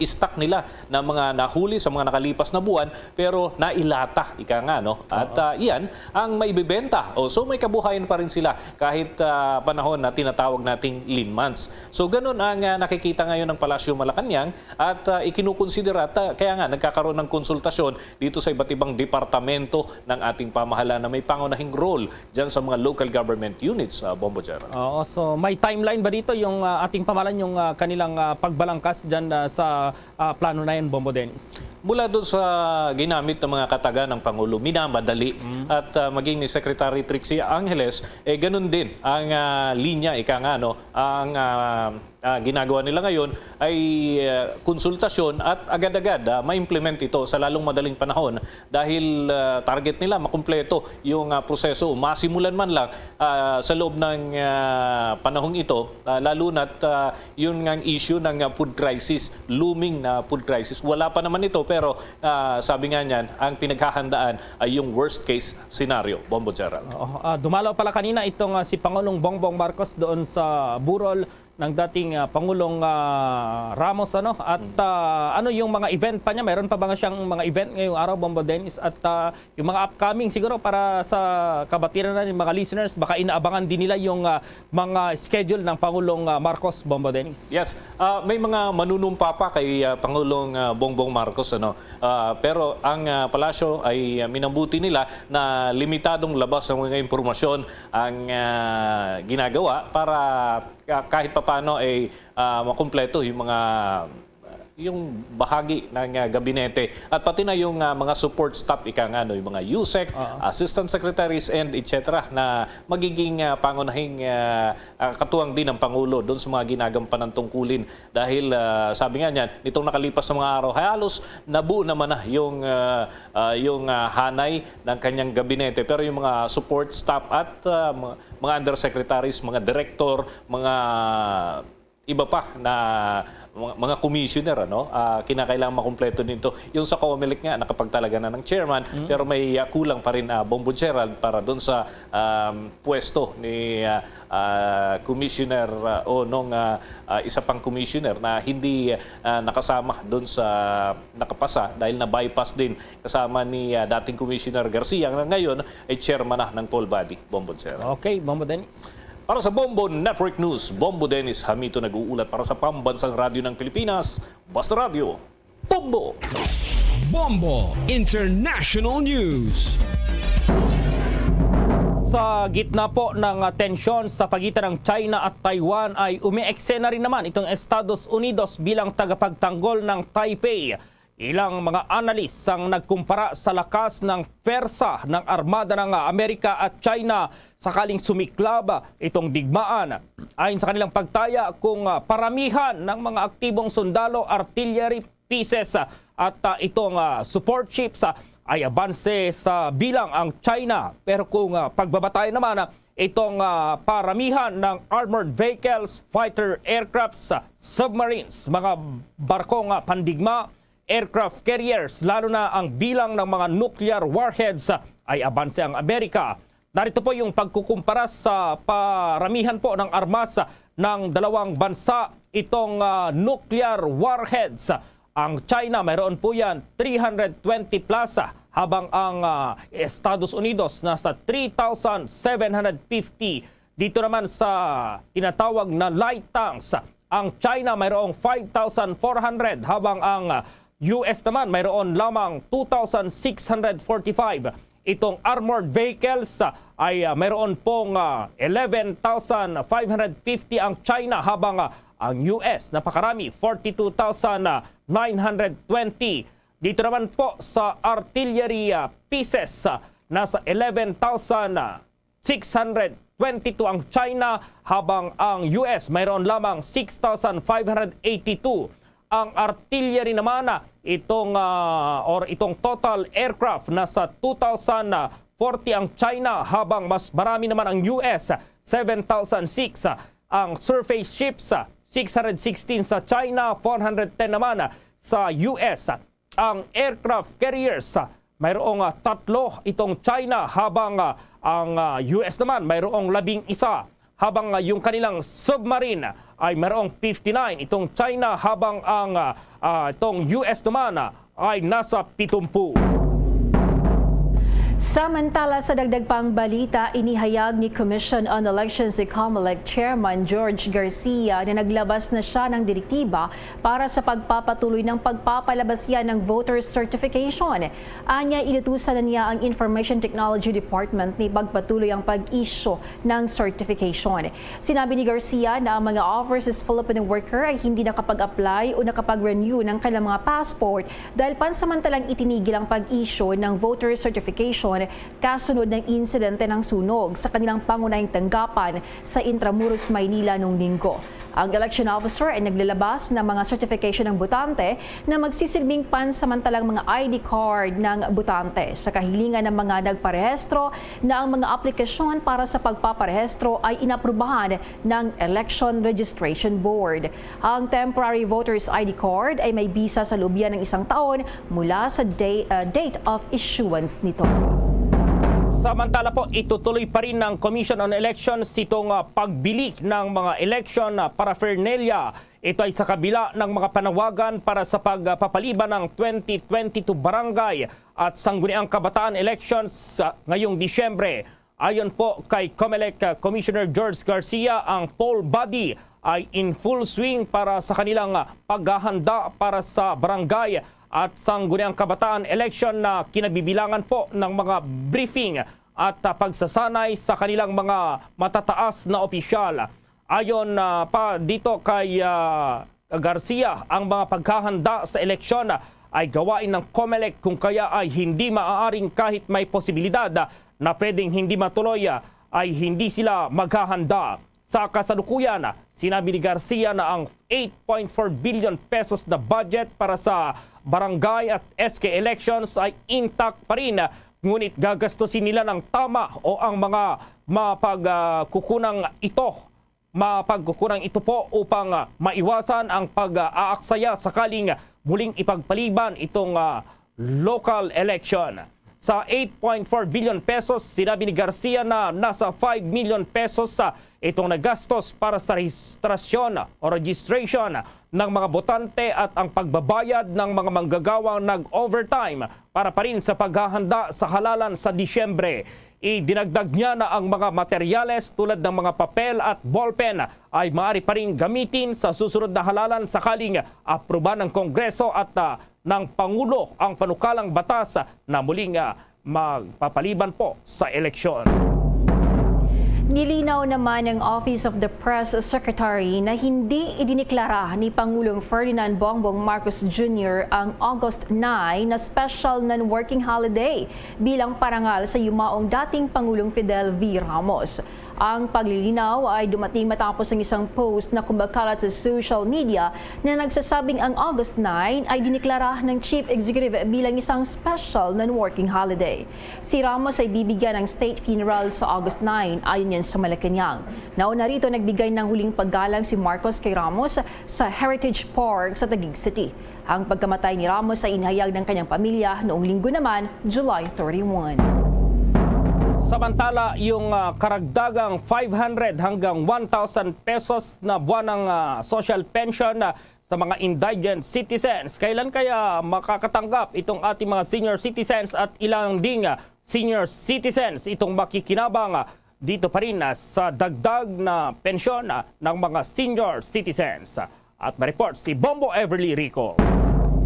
stock nila na mga nahuli sa mga nakalipas na buwan pero nailata, ika nga, no? At iyan ang maibibenta. So may kabuhayan pa rin sila kahit panahon na tinatawag nating lean months. So ganun ang nakikita ngayon ng Palasyo Malacanang at ikinukonsidera at kaya nga nagkakaroon ng konsultasyon dito sa iba't ibang departamento ng ating pamahalaan na may pangunahing role dyan sa mga local government units, Bombo Gerald. Oo, so may timeline ba dito yung ating pamahalaan, yung kanilang pagbalangkas dyan sa plano na yan, Bombo Dennis? Mula doon sa ginamit ng mga kataga ng Pangulo, minamadali. At maging ni Secretary Trixie Angeles, ganun din ang linya, ika nga, no? Ang ginagawa nila ngayon ay konsultasyon at agad-agad ma-implement ito sa lalong madaling panahon dahil target nila makumpleto yung proseso. Masimulan man lang sa loob ng panahong ito, lalo na't yun ngang issue ng food crisis, looming na food crisis. Wala pa naman ito pero sabi nga niyan, ang pinaghahandaan ay yung worst case scenario. Bombo Gerald. Dumalaw pala kanina itong si Pangulong Bongbong Marcos doon sa burol ng dating Pangulong Ramos, ano? At ano yung mga event pa niya? Meron pa ba siyang mga event ngayong araw, Bombo Dennis? At yung mga upcoming siguro para sa kabatiran na ng mga listeners, baka inaabangan din nila yung mga schedule ng Pangulong Marcos, Bombo Dennis. Yes, may mga manunumpa pa kay Pangulong Bongbong Marcos, ano? Pero ang palasyo ay minambuti nila na limitadong labas ng mga impormasyon ang ginagawa para kahit papaano ay makumpleto yung bahagi ng gabinete at pati na yung mga support staff, ika nga, no, yung mga USEC, assistant secretaries and etc. na magiging pangunahing katuwang din ng Pangulo doon sa mga ginagampan ng tungkulin dahil sabi nga niyan, nitong nakalipas na mga araw halos nabuo naman na yung hanay ng kanyang gabinete pero yung mga support staff at mga undersecretaries, mga director, mga iba pa na mga commissioner, ano, kinakailangan makumpleto nito. Yung sa COMELEC nga, nakapagtalaga na ng chairman, pero may kulang pa rin Bombo Gerald para doon sa pwesto ni commissioner o nung isa pang commissioner na hindi nakasama doon sa nakapasa dahil na-bypass din kasama ni dating commissioner Garcia na ngayon ay chairman na ng poll body, Bombo Gerald. Okay, Bombo Dennis. Para sa Bombo Network News, Bombo Dennis Hamito nag-uulat para sa Pambansang Radyo ng Pilipinas, Basta Radio, Bombo! Bombo International News. Sa gitna po ng tensyon sa pagitan ng China at Taiwan ay umeeksena rin naman itong Estados Unidos bilang tagapagtanggol ng Taipei. Ilang mga analis ang nagkumpara sa lakas ng persa ng armada ng Amerika at China sakaling sumiklab itong digmaan. Ayon sa kanilang pagtaya kung paramihan ng mga aktibong sundalo, artillery pieces at itong support ships ay abanse sa bilang ang China. Pero kung pagbabatay naman itong paramihan ng armored vehicles, fighter aircrafts, submarines, mga barkong pandigma, aircraft carriers, lalo na ang bilang ng mga nuclear warheads ay abanse ang Amerika. Narito po yung pagkukumpara sa paramihan po ng armas ng dalawang bansa itong nuclear warheads. Ang China mayroon po yan 320 plus habang ang Estados Unidos nasa 3,750. Dito naman sa tinatawag na light tanks, ang China mayroong 5,400 habang ang US naman mayroon lamang 2,645. Itong armored vehicles ay mayroon pong 11,550 ang China habang ang US napakarami 42,920. Dito naman po sa artillery pieces nasa 11,622 ang China habang ang US mayroon lamang 6,582. Ang artillery naman itong total aircraft nasa 2,040 ang China habang mas marami naman ang US 7,006. Ang surface ships 616 sa China, 410 naman sa US. Ang aircraft carriers mayroong 3 itong China habang ang US naman mayroong 11. habang yung kanilang submarine ay mayroong 59 itong China, habang ang itong US naman ay nasa 70. Samantala, sa dagdag pang balita, inihayag ni Commission on Elections si COMELEC Chairman George Garcia na naglabas na siya ng direktiba para sa pagpapatuloy ng pagpapalabas yan ng voter certification. Anya, inutusan na niya ang Information Technology Department ni pagpatuloy ang pag-issue ng certification. Sinabi ni Garcia na ang mga overseas Filipino worker ay hindi nakapag-apply o nakapag-renew ng kanilang mga passport dahil pansamantalang itinigil ang pag-issue ng voter certification kasunod ng insidente ng sunog sa kanilang pangunahing tanggapan sa Intramuros, Maynila noong Linggo. Ang election officer ay naglalabas ng mga certification ng botante na magsisilbing pansamantalang mga ID card ng botante sa kahilingan ng mga nagparehistro na ang mga aplikasyon para sa pagpaparehistro ay inaprubahan ng Election Registration Board. Ang temporary voters ID card ay may bisa sa loob ng 1 taon mula sa date of issuance nito. Samantala po, itutuloy pa rin ng Commission on Elections itong pagbili ng mga election paraphernalia. Ito ay sa kabila ng mga panawagan para sa pagpapaliban ng 2022 barangay at sangguniang kabataan elections ngayong Disyembre. Ayon po kay COMELEC Commissioner George Garcia, ang poll body ay in full swing para sa kanilang paghahanda para sa barangay at sangguniang kabataan election na kinabibilangan po ng mga briefing at pagsasanay sa kanilang mga matataas na opisyal. Ayon pa dito kay Garcia, ang mga paghahanda sa eleksyon ay gawain ng COMELEC, kung kaya ay hindi maaaring kahit may posibilidad na pwedeng hindi matuloy ay hindi sila maghahanda. Sa kasalukuyan, sinabi ni Garcia na ang 8.4 billion pesos na budget para sa barangay at SK elections ay intact pa rin, ngunit gagastusin nila ng tama o ang mga mapagkukunang ito po upang maiwasan ang pag-aaksaya sakaling muling ipagpaliban itong local election. Sa 8.4 billion pesos, sinabi ni Garcia na nasa 5 million pesos itong nagastos para sa registrasyon o registration ng mga botante at ang pagbabayad ng mga manggagawang nag-overtime para pa rin sa paghahanda sa halalan sa Disyembre. Idinagdag niya na ang mga materyales tulad ng mga papel at ballpen ay maaari pa rin gamitin sa susunod na halalan sakaling aproban ng Kongreso at ng Pangulo ang panukalang batas na muling magpapaliban po sa eleksyon. Nilinaw naman ng Office of the Press Secretary na hindi idiniklara ni Pangulong Ferdinand Bongbong Marcos Jr. ang August 9 na special non-working holiday bilang parangal sa yumaong dating Pangulong Fidel V. Ramos. Ang paglilinaw ay dumating matapos ang isang post na kumakalat sa social media na nagsasabing ang August 9 ay diniklara ng Chief Executive bilang isang special non-working holiday. Si Ramos ay bibigyan ng state funeral sa August 9 ayon yan sa Malacanang. Nauna rito nagbigay ng huling paggalang si Marcos kay Ramos sa Heritage Park sa Taguig City. Ang pagkamatay ni Ramos ay inihayag ng kanyang pamilya noong Linggo naman, July 31. Samantala, yung karagdagang 500 hanggang 1,000 pesos na buwanang social pension sa mga indigent citizens. Kailan kaya makakatanggap itong ating mga senior citizens at ilang ding senior citizens itong makikinabang dito pa rin sa dagdag na pensyon ng mga senior citizens? At ma-report si Bombo Everly Rico.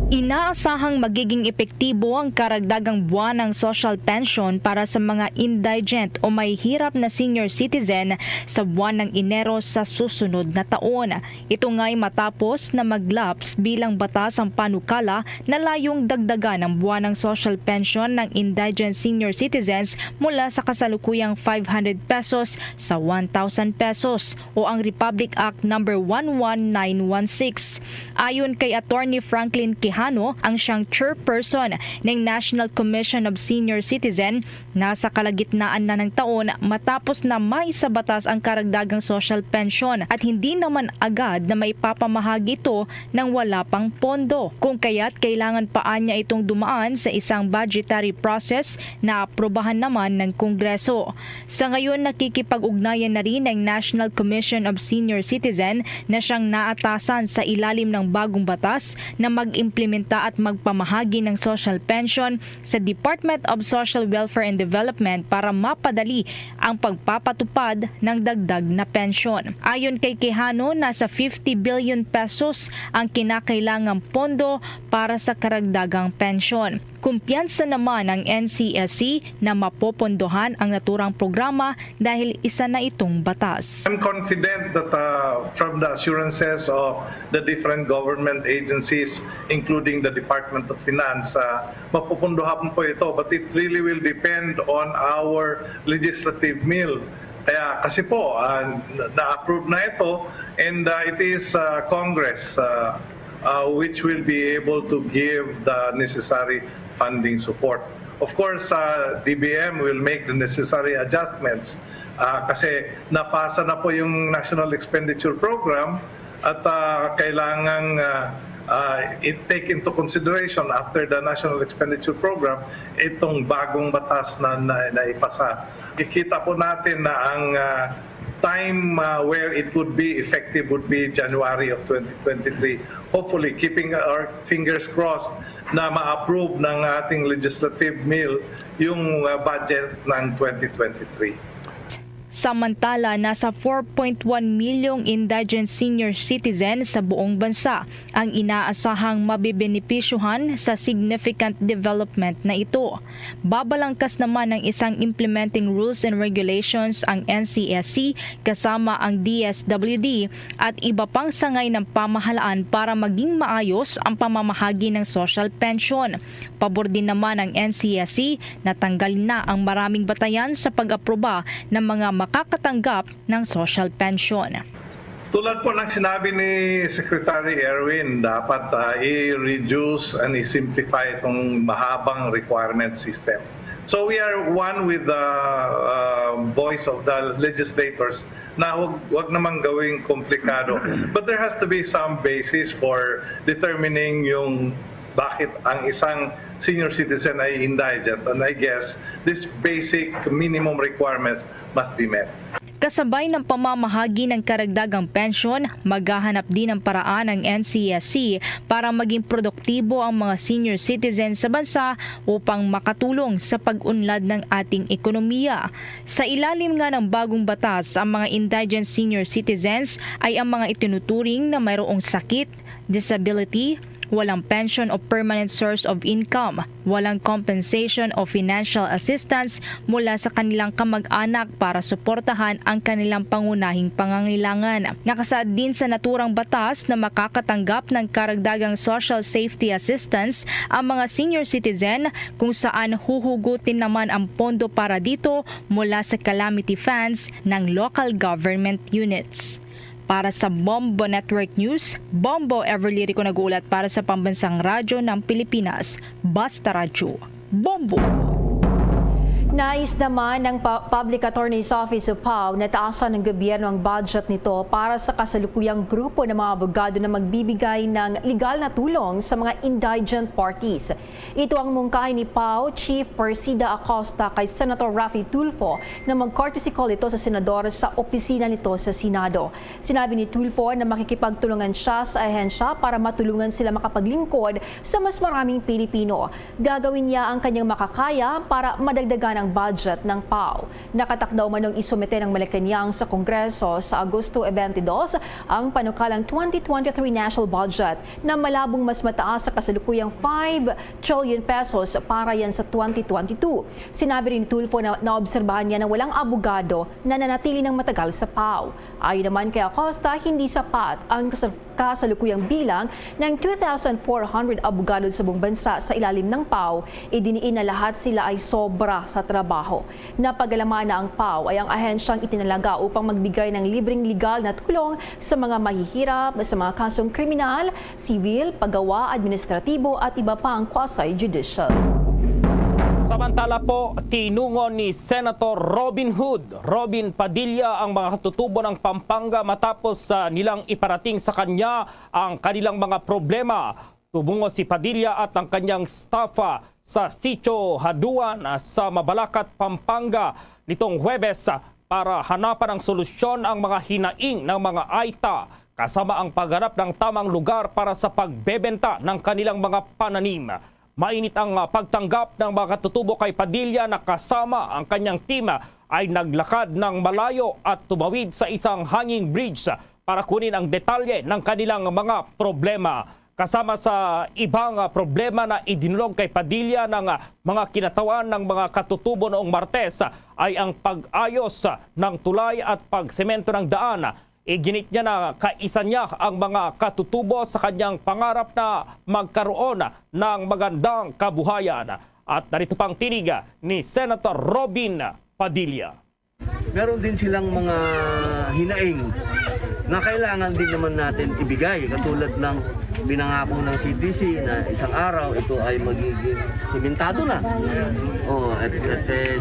Inaasahang magiging epektibo ang karagdagang buwan ng social pension para sa mga indigent o may hirap na senior citizen sa buwan ng Enero sa susunod na taon. Ito nga'y matapos na maglaps bilang batas ang panukala na layong dagdagan ang buwan ng social pension ng indigent senior citizens mula sa kasalukuyang 500 pesos sa 1,000 pesos o ang Republic Act No. 11916. Ayon kay Attorney Franklin Quijano, Quijano ang siyang chairperson ng National Commission of Senior Citizen. Nasa kalagitnaan na ng taon matapos na maisabatas ang karagdagang social pension at hindi naman agad na maipapamahagi ito nang wala pang pondo. Kung kaya't kailangan pa niya itong dumaan sa isang budgetary process na aprobahan naman ng Kongreso. Sa ngayon nakikipag-ugnayan na rin ng National Commission of Senior Citizen na siyang naatasan sa ilalim ng bagong batas na mag-implementa at magpamahagi ng social pension sa Department of Social Welfare and Development para mapadali ang pagpapatupad ng dagdag na pensyon. Ayon kay Quijano, nasa 50 billion pesos ang kinakailangang pondo para sa karagdagang pensyon. Kumpiyansa naman ang NCSC na mapopondohan ang naturang programa dahil isa na itong batas. I'm confident that from the assurances of the different government agencies, including the Department of Finance, mapopondohan po ito, but it really will depend on our legislative mill. Kaya kasi po, na-approve na ito and it is Congress which will be able to give the necessary funding support. Of course, DBM will make the necessary adjustments kasi napasa na po yung National Expenditure Program at kailangang take into consideration after the National Expenditure Program itong bagong batas na naipasa. Kikita po natin na ang time where it would be effective would be January of 2023. Hopefully, keeping our fingers crossed na ma-approve ng ating legislative mill yung budget ng 2023. Samantala, nasa 4.1 milyong indigent senior citizen sa buong bansa ang inaasahang mabibenepisyuhan sa significant development na ito. Babalangkas naman ng isang implementing rules and regulations ang NCSC kasama ang DSWD at iba pang sangay ng pamahalaan para maging maayos ang pamamahagi ng social pension. Pabor din naman ang NCSC na tanggalin na ang maraming batayan sa pag-aproba ng mga makakatanggap ng social pension. Tulad po ng sinabi ni Secretary Erwin, dapat i-reduce and i-simplify itong mahabang requirement system. So we are one with the voice of the legislators na huwag namang gawing komplikado. But there has to be some basis for determining yung bakit ang isang senior citizen ay indigent. And I guess this basic minimum requirements must be met. Kasabay ng pamamahagi ng karagdagang pensyon, maghahanap din ng paraan ng NCSC para maging produktibo ang mga senior citizens sa bansa upang makatulong sa pag-unlad ng ating ekonomiya. Sa ilalim nga ng bagong batas, ang mga indigent senior citizens ay ang mga itinuturing na mayroong sakit, disability, walang pension o permanent source of income, walang compensation o financial assistance mula sa kanilang kamag-anak para suportahan ang kanilang pangunahing pangangailangan. Nakasaad din sa naturang batas na makakatanggap ng karagdagang social safety assistance ang mga senior citizen kung saan huhugutin naman ang pondo para dito mula sa calamity funds ng local government units. Para sa Bombo Network News, Bombo Everly Rico nag-uulat para sa Pambansang Radyo ng Pilipinas, Basta Radyo. Bombo! Nais naman ng Public Attorney's Office o PAO na taasan ng gobyerno ang budget nito para sa kasalukuyang grupo ng mga abogado na magbibigay ng legal na tulong sa mga indigent parties. Ito ang mungkahi ni PAO Chief Persida Acosta kay Senator Raffy Tulfo na mag-courtesy call ito sa senador sa opisina nito sa Senado. Sinabi ni Tulfo na makikipagtulungan siya sa ahensya para matulungan sila makapaglingkod sa mas maraming Pilipino. Gagawin niya ang kanyang makakaya para madagdagan ang budget ng PAO. Nakatakdaw manong isumite ng Malacanang sa Kongreso sa Agosto 22 ang panukalang 2023 national budget na malabong mas mataas sa kasalukuyang 5 trillion pesos para yan sa 2022. Sinabi rin ni Tulfo na naobserbahan niya na walang abogado na nanatili ng matagal sa PAO. Ayon naman kay Acosta, hindi sapat ang kasalukuyang bilang ng 2,400 abogado sa buong bansa sa ilalim ng PAW. Idiniin na lahat sila ay sobra sa trabaho. Napag-alaman na ang PAW ay ang ahensyang itinalaga upang magbigay ng libreng legal na tulong sa mga mahihirap sa mga kasong kriminal, sibil, paggawa, administratibo at iba pa ang quasi-judicial. Samantala po, tinungo ni Senator Robin Padilla ang mga katutubo ng Pampanga matapos nilang iparating sa kanya ang kanilang mga problema. Tumungo si Padilla at ang kanyang staff sa Sitio Haduan sa Mabalacat, Pampanga nitong Huwebes para hanapan ng solusyon ang mga hinaing ng mga AITA kasama ang paghanap ng tamang lugar para sa pagbebenta ng kanilang mga pananim. Mainit ang pagtanggap ng mga katutubo kay Padilla na kasama ang kanyang team ay naglakad ng malayo at tumawid sa isang hanging bridge para kunin ang detalye ng kanilang mga problema. Kasama sa ibang problema na idinulog kay Padilla ng mga kinatawan ng mga katutubo noong Martes ay ang pag-ayos ng tulay at pagsemento ng daan. Iginit niya na kaisa niya ang mga katutubo sa kanyang pangarap na magkaroon ng magandang kabuhayan. At narito pang tinig ni Senator Robin Padilla. Meron din silang mga hinaing na kailangan din naman natin ibigay. Katulad ng binangako ng CTC na isang araw ito ay magiging simentado na. At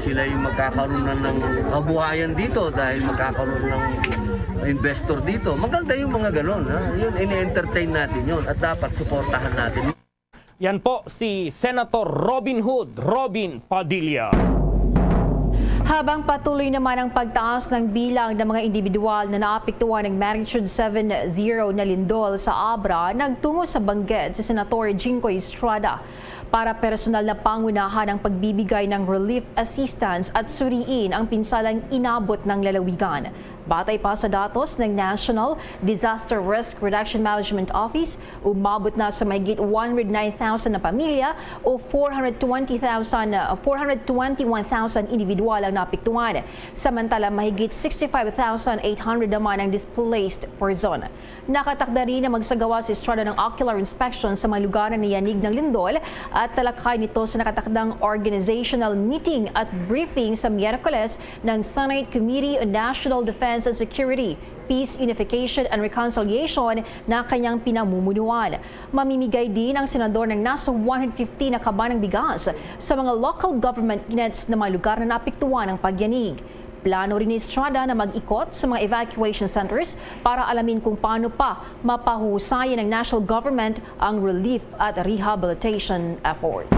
sila yung magkakaroon na ng kabuhayan dito dahil magkakaroon ng investor dito. Maganda yung mga ganon. Yun, ini-entertain natin yun at dapat suportahan natin. Yan po si Senator Robin Padilla. Habang patuloy naman ang pagtaas ng bilang ng mga individual na naapektuhan ng magnitude 7.0 na lindol sa Abra, nagtungo sa Benguet si Senator Jinggoy Estrada para personal na pangunahan ang pagbibigay ng relief assistance at suriin ang pinsalang inabot ng lalawigan. Batay pa sa datos ng National Disaster Risk Reduction Management Office, umabot na sa mahigit 109,000 na pamilya o 421,000 individual ang napektuhan. Samantala, mahigit 65,800 naman ang displaced person. Nakatakda rin na magsagawa si Estrada ng ocular inspection sa mga lugar na yanig ng lindol at talakay nito sa nakatakdang organizational meeting at briefing sa Miyerkules ng Senate Committee on National Defense and Security, Peace, Unification and Reconciliation na kanyang pinamumunuan. Mamimigay din ang senador ng nasa 150 na kaba ng bigas sa mga local government units na mga lugar na naapektuhan ng pagyanig. Plano rin ni Estrada na mag-ikot sa mga evacuation centers para alamin kung paano pa mapahusayan ng national government ang relief at rehabilitation efforts.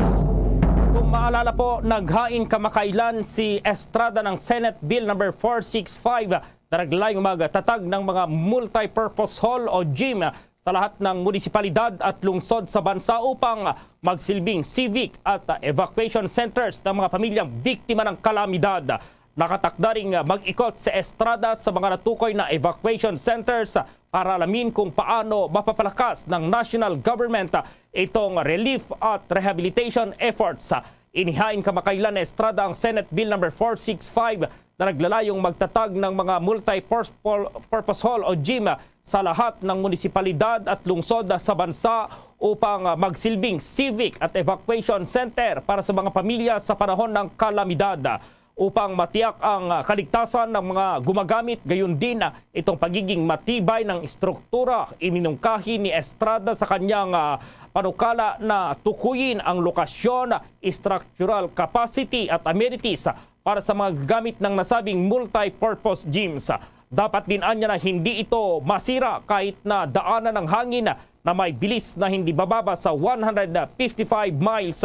Kung maalala po, naghain kamakailan si Estrada ng Senate Bill number 465 na naglalayong magtatag ng mga multi-purpose hall o gym sa lahat ng munisipalidad at lungsod sa bansa upang magsilbing civic at evacuation centers ng mga pamilyang biktima ng kalamidad. Nakatakda ring mag-ikot si Estrada sa mga natukoy na evacuation centers para alamin kung paano mapapalakas ng national government itong relief at rehabilitation efforts. Inihain kamakailan ni Estrada ang Senate Bill number 465 na naglalayong magtatag ng mga multi-purpose hall o gym sa lahat ng munisipalidad at lungsod sa bansa upang magsilbing civic at evacuation center para sa mga pamilya sa panahon ng kalamidad. Upang matiyak ang kaligtasan ng mga gumagamit, gayon din itong pagiging matibay ng struktura, iminungkahi ni Estrada sa kanyang panukala na tukuyin ang lokasyon, structural capacity at amenities para sa mga gamit ng nasabing multi-purpose gyms. Dapat din anya na hindi ito masira kahit na daanan ng hangin na may bilis na hindi bababa sa 155 miles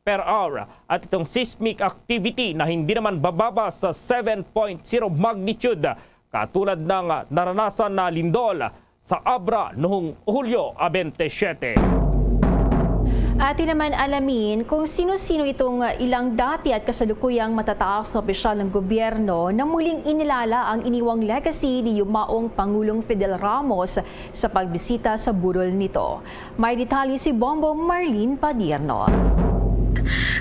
per hour at itong seismic activity na hindi naman bababa sa 7.0 magnitude katulad ng naranasan na lindol sa Abra noong Hulyo 27. Atin naman alamin kung sino-sino itong ilang dati at kasalukuyang matataas na opisyal ng gobyerno na muling inilala ang iniwang legacy ni yumaong Pangulong Fidel Ramos sa pagbisita sa burol nito. May detalye si Bombo Marlene Padiernos.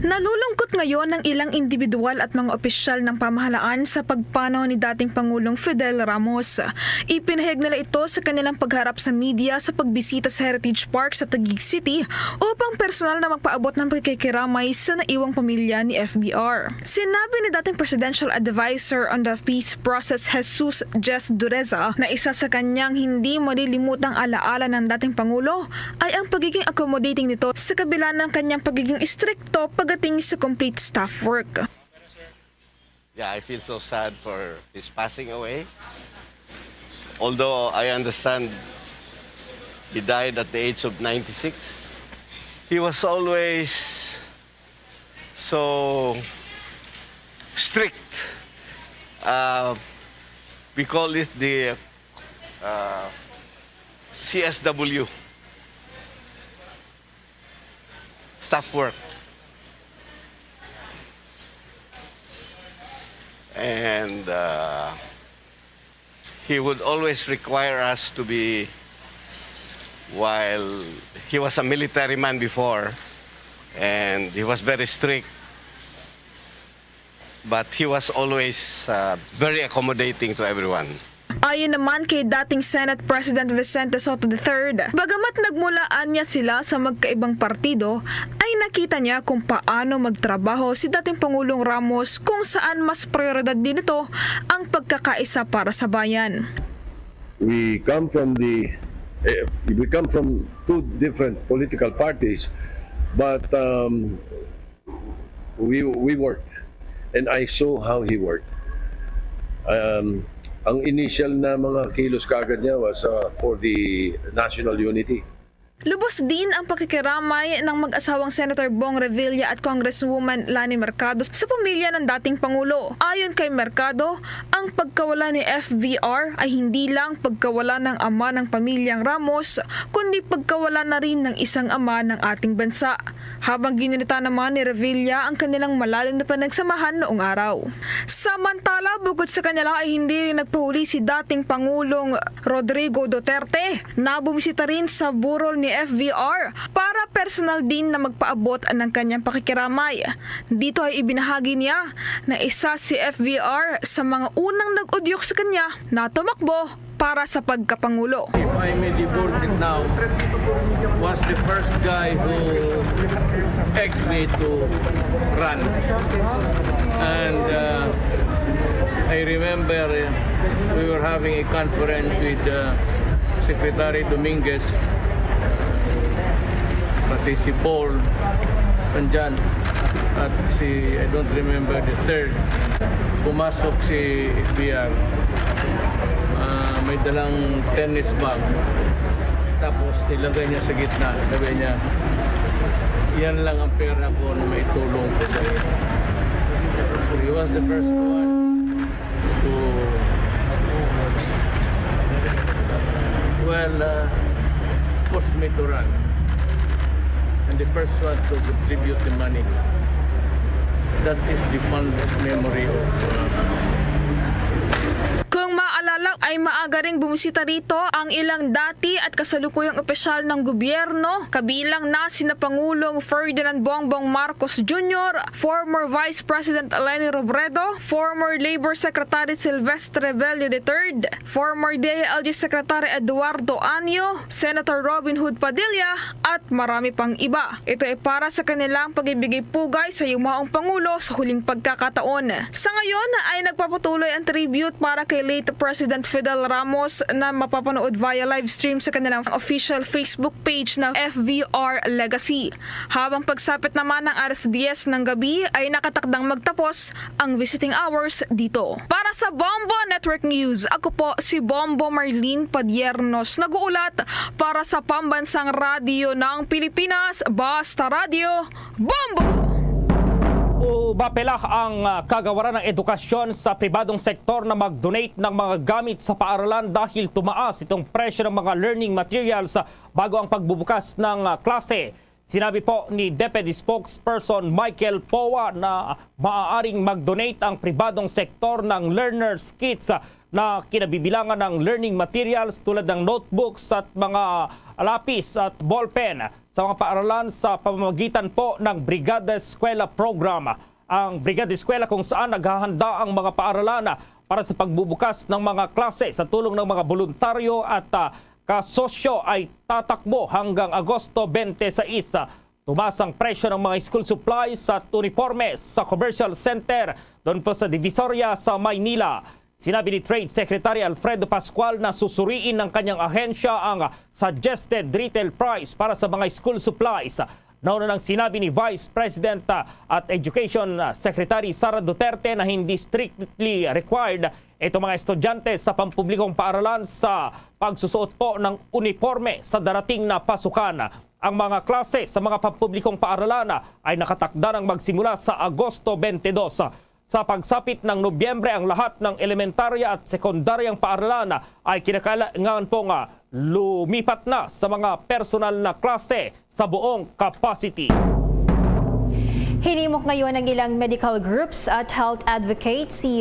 Nalulungkot ngayon ng ilang individual at mga opisyal ng pamahalaan sa pagpanaw ni dating Pangulong Fidel Ramos. Ipinahayag nila ito sa kanilang pagharap sa media sa pagbisita sa Heritage Park sa Taguig City upang personal na magpaabot ng pagkikiramay sa naiwang pamilya ni FBR. Sinabi ni dating Presidential Advisor on the Peace Process Jesus Jess Dureza na isa sa kanyang hindi malilimutang alaala ng dating Pangulo ay ang pagiging accommodating nito sa kabila ng kanyang pagiging istrikto pagdating sa complete staff work. Yeah, I feel so sad for his passing away. Although I understand he died at the age of 96. He was always so strict. We call it the CSW, staff work. And he would always require us to be, while he was a military man before, and he was very strict, but he was always very accommodating to everyone. Ayon naman kay dating Senate President Vicente Soto III, bagamat nagmulaan niya sila sa magkaibang partido, ay nakita niya kung paano magtrabaho si dating Pangulong Ramos kung saan mas prioridad din ito ang pagkakaisa para sa bayan. We come from two different political parties, but we worked, and I saw how he worked. Ang initial na mga kilos kagad niya was for the national unity. Lubos din ang pakikiramay ng mag-asawang Senator Bong Revilla at Congresswoman Lani Mercado sa pamilya ng dating Pangulo. Ayon kay Mercado, ang pagkawala ni FVR ay hindi lang pagkawala ng ama ng pamilyang Ramos, kundi pagkawala na rin ng isang ama ng ating bansa. Habang ginunita naman ni Revilla ang kanilang malalim na panagsamahan noong araw. Samantala, bukod sa kanila ay hindi rin nagpahuli si dating Pangulong Rodrigo Duterte na bumisita rin sa burol ni FVR para personal din na magpaabot ng kanyang pakikiramay. Dito ay ibinahagi niya na isa si FVR sa mga unang nag-udyok sa kanya na tumakbo para sa pagkapangulo. If I may divulge it now, was the first guy who egged me to run. And I remember we were having a conference with Secretary Dominguez, pati si Paul nandyan, at si, I don't remember the third, pumasok si FBR, may dalang tennis bag, tapos nilagay niya sa gitna, sabi niya, yan lang ang pera ko na may tulong ko sa iyo. So he was the first one to push me to run. And the first one to contribute the money. That is the fondest memory of Kung maalala ay maaga ring bumisita rito ang ilang dati at kasalukuyang opisyal ng gobyerno, kabilang na sina Pangulong Ferdinand Bongbong Marcos Jr., former Vice President Leni Robredo, former Labor Secretary Silvestre Rebello III, former DILG Secretary Eduardo Anyo, Senator Robin Hood Padilla, at marami pang iba. Ito ay para sa kanilang pag-ibigay pugay sa yumaong Pangulo sa huling pagkakataon. Sa ngayon ay nagpapatuloy ang tribute para kay late President Fidel Ramos na mapapanood via live stream sa kanilang official Facebook page na FVR Legacy. Habang pagsapit naman ng alas 10 ng gabi ay nakatakdang magtapos ang visiting hours dito. Para sa Bombo Network News, ako po si Bombo Marlene Padiernos, nag-uulat para sa Pambansang Radio ng Pilipinas, Basta Radio, Bombo! Mapela ang kagawaran ng edukasyon sa pribadong sektor na mag-donate ng mga gamit sa paaralan dahil tumaas itong presyo ng mga learning materials bago ang pagbubukas ng klase. Sinabi po ni Deputy Spokesperson Michael Powa na maaaring mag-donate ang pribadong sektor ng learners kits na kinabibilangan ng learning materials tulad ng notebooks at mga lapis at ballpen sa mga paaralan sa pamamagitan po ng Brigada Eskwela program. Ang Brigada Eskwela kung saan naghahanda ang mga paaralan para sa pagbubukas ng mga klase sa tulong ng mga voluntaryo at kasosyo ay tatakbo hanggang Agosto 26. Tumaas ang presyo ng mga school supplies at uniforme sa commercial center doon po sa Divisoria sa Maynila. Sinabi ni Trade Secretary Alfredo Pascual na susuriin ng kanyang ahensya ang suggested retail price para sa mga school supplies. Nauna nang sinabi ni Vice President at Education Secretary Sara Duterte na hindi strictly required itong mga estudyante sa pampublikong paaralan sa pagsusuot po ng uniforme sa darating na pasukan. Ang mga klase sa mga pampublikong paaralan ay nakatakda ng magsimula sa Agosto 22. Sa pagsapit ng Nobyembre, ang lahat ng elementarya at sekundaryang paaralan ay kinakailangan pong lumipat na sa mga personal na klase sa buong capacity. Hinimok ngayon ng ilang medical groups at health advocates si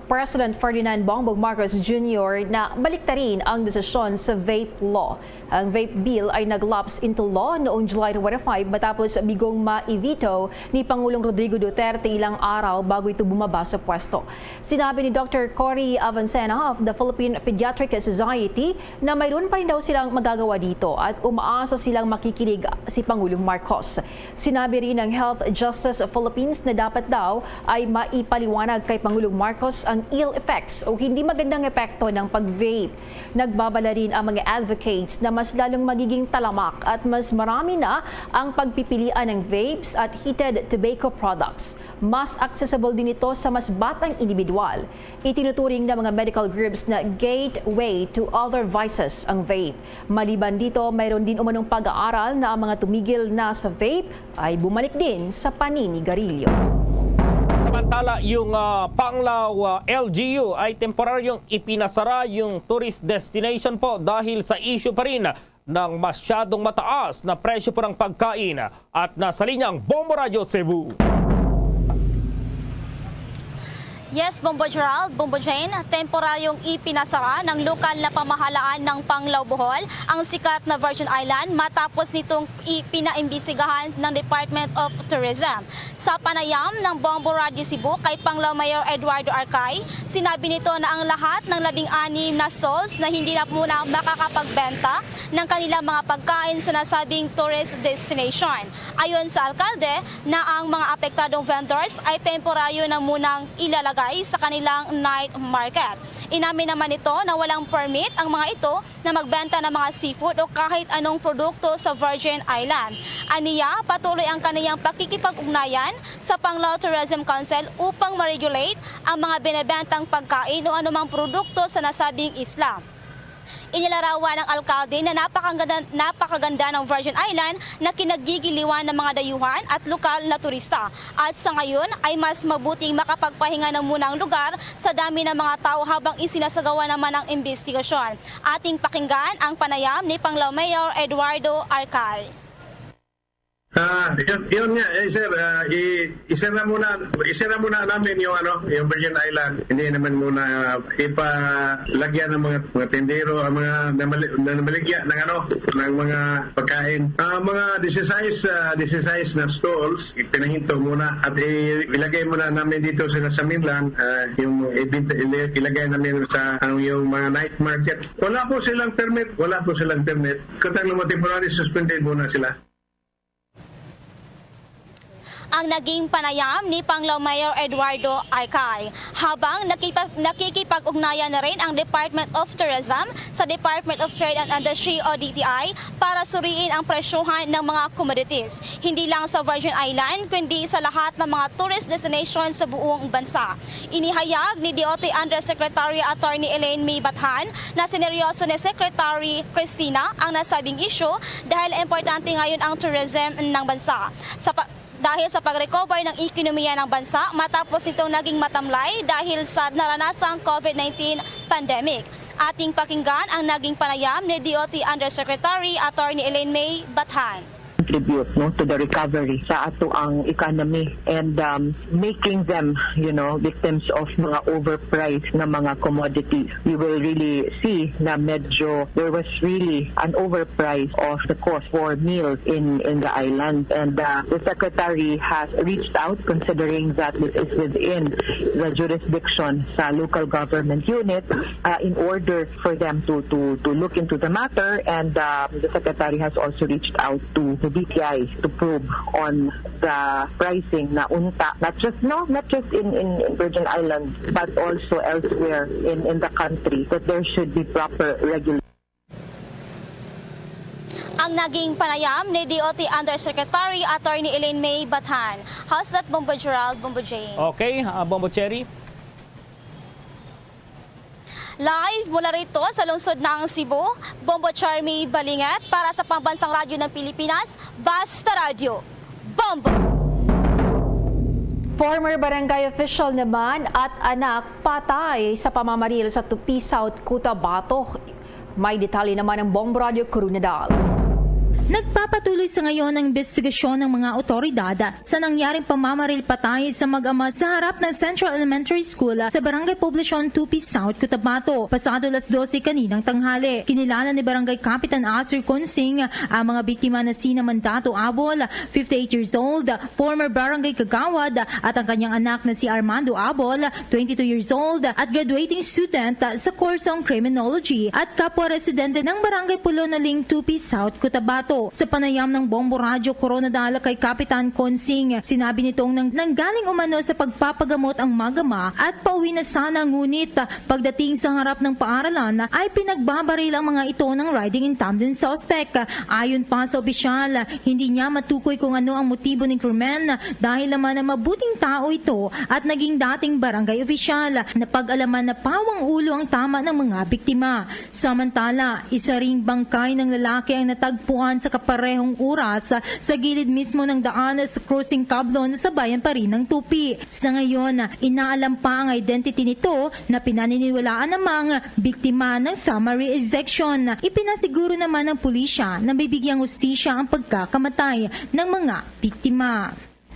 President Ferdinand Bongbong Marcos Jr. na baliktarin ang desisyon sa vape law. Ang vape bill ay nag-lapse into law noong July 25 matapos bigong ma-veto ni Pangulong Rodrigo Duterte ilang araw bago ito bumaba sa pwesto. Sinabi ni Dr. Cory Avancena of the Philippine Pediatric Society na mayroon pa rin daw silang magagawa dito at umaasa silang makikinig si Pangulong Marcos. Sinabi rin ng Health Justice of Philippines na dapat daw ay maipaliwanag kay Pangulong Marcos ang ill effects o hindi magandang epekto ng pag-vape. Nagbabala rin ang mga advocates na mas lalong magiging talamak at mas marami na ang pagpipilian ng vapes at heated tobacco products. Mas accessible din ito sa mas batang individual. Itinuturing ng mga medical groups na gateway to other vices ang vape. Maliban dito, mayroon din umanong pag-aaral na ang mga tumigil na sa vape ay bumalik din sa paninigarilyo. Samantala, yung Panglao LGU ay temporaryong ipinasara yung tourist destination po dahil sa issue pa rin ng masyadong mataas na presyo po ng pagkain. At nasa linyang Bombo Radio Cebu. Yes, Bombo Gerald, Bombo Jane, temporaryong ipinasara ng lokal na pamahalaan ng Panglao Bohol ang sikat na Virgin Island matapos nitong ipinaimbestigahan ng Department of Tourism. Sa panayam ng Bombo Radio Cebu kay Panglao Mayor Eduardo Arcay, sinabi nito na ang lahat ng 16 na stalls na hindi na muna makakapagbenta ng kanilang mga pagkain sa nasabing tourist destination. Ayon sa alkalde na ang mga apektadong vendors ay temporaryo na munang ilalagay sa kanilang night market. Inamin naman ito na walang permit ang mga ito na magbenta ng mga seafood o kahit anong produkto sa Virgin Island. Aniya, patuloy ang kaniyang pakikipag-ugnayan sa Panglao Tourism Council upang ma-regulate ang mga binebentang pagkain o anumang produkto sa nasabing isla. Inilarawan ng alkalde na napakaganda ng Virgin Island na kinagigiliwan ng mga dayuhan at lokal na turista. At sa ngayon ay mas mabuting makapagpahinga ng munang lugar sa dami ng mga tao habang isinasagawa naman ang investigasyon. Ating pakinggan ang panayam ni Panglao Mayor Eduardo Arcay. Yun nga, sir, isara muna namin yung Virgin Island. Hindi naman muna ipalagyan ng mga tendero, ang mga namaligya ng mga pagkain. Mga 16 na stalls, ipinahinto muna at ilagay muna namin dito sa mainland, yung ilagay namin sa yung mga night market. Wala po silang permit. Katang naman temporary suspended muna sila. Ang naging panayam ni Panglao Mayor Eduardo Arcay. Habang nakikipag-ugnayan na rin ang Department of Tourism sa Department of Trade and Industry o DTI para suriin ang presyohan ng mga commodities. Hindi lang sa Virgin Island, kundi sa lahat ng mga tourist destinations sa buong bansa. Inihayag ni DOT Undersecretary Attorney Elaine May Bathan na sineryoso ni Secretary Cristina ang nasabing issue dahil importante ngayon ang tourism ng bansa. Dahil sa pag-recover ng ekonomiya ng bansa matapos nitong naging matamlay dahil sa naranasang COVID-19 pandemic. Ating pakinggan ang naging panayam ni DOT Undersecretary Attorney Elaine May Bathan. contribute to the recovery sa ato ang economy and making them victims of mga overpriced na mga commodities. We will really see na medyo there was really an overprice of the cost for meals in the island, and the Secretary has reached out considering that this is within the jurisdiction sa local government unit in order for them to look into the matter, and the Secretary has also reached out to the DTI to probe on the pricing na unta, not just in Virgin Islands but also elsewhere in the country, that there should be proper regulation. Ang naging panayam ni DOT Undersecretary Attorney Elaine May Bathan. How's that, Bombo Gerald, Bombo Jane? Okay, Bombo Cherry. Live mula rito sa lungsod ng Cebu, Bombo Charmy Balingat para sa Pambansang Radyo ng Pilipinas, Basta Radio. Bombo! Former barangay official naman at anak patay sa pamamaril sa Tupi South, Cotabato. May detalye naman ng Bombo Radio Corunadal. Nagpapatuloy sa ngayon ang investigasyon ng mga otoridad sa nangyaring pamamaril patay sa mag-ama sa harap ng Central Elementary School sa Barangay Poblacion Tupi South, Cotabato, pasado alas 12 kaninang tanghali. Kinilala ni Barangay Kapitan Asir Consing ang mga biktima na sina Mandato Abol, 58 years old, former Barangay Kagawad, at ang kanyang anak na si Armando Abol, 22 years old, at graduating student sa kursong Criminology, at kapwa-residente ng Barangay Pulonaling Tupi South, Cotabato. Sa panayam ng Bombo Radio Coronadal kay Kapitan Consing, sinabi nitong nanggaling umano sa pagpapagamot ang magama at pauwi na sana, ngunit pagdating sa harap ng paaralan ay pinagbabaril ang mga ito ng riding in tandem suspect. Ayon pa sa opisyal, hindi niya matukoy kung ano ang motibo ng krimen dahil naman na mabuting tao ito at naging dating barangay opisyal na pag-alaman na pawang ulo ang tama ng mga biktima. Samantala, isa ring bangkay ng lalaki ang natagpuan sa kaparehong oras sa gilid mismo ng daan sa crossing Cablon sa bayan pa rin ng Tupi. Sa ngayon, inaalam pa ang identity nito na pinaniniwalaan namang biktima ng summary execution. Ipinasiguro naman ng pulisya na bibigyang hustisya ang pagkakamatay ng mga biktima.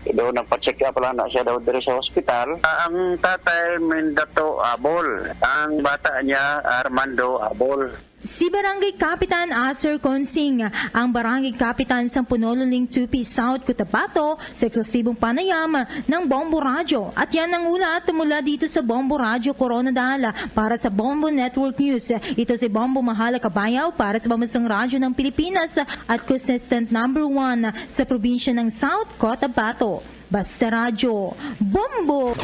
Doon nagpa-check up lang na siya daw dito sa hospital. Ang tatay, Mandato Abol. Ang bata niya, Armando Abol. Si Barangay Kapitan Asir Consing, ang Barangay Kapitan sa Punololing Tupi South, Cotabato, sa eksklusibong panayam ng Bombo Radio. At yan ang ulat mula dito sa Bombo Radio Coronadal para sa Bombo Network News. Ito si Bombo Mahala Kabayaw para sa Pambansang Radyo ng Pilipinas at consistent number 1 sa probinsya ng South Cotabato. Basta Radio, Bombo!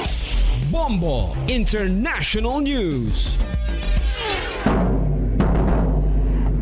Bombo International News.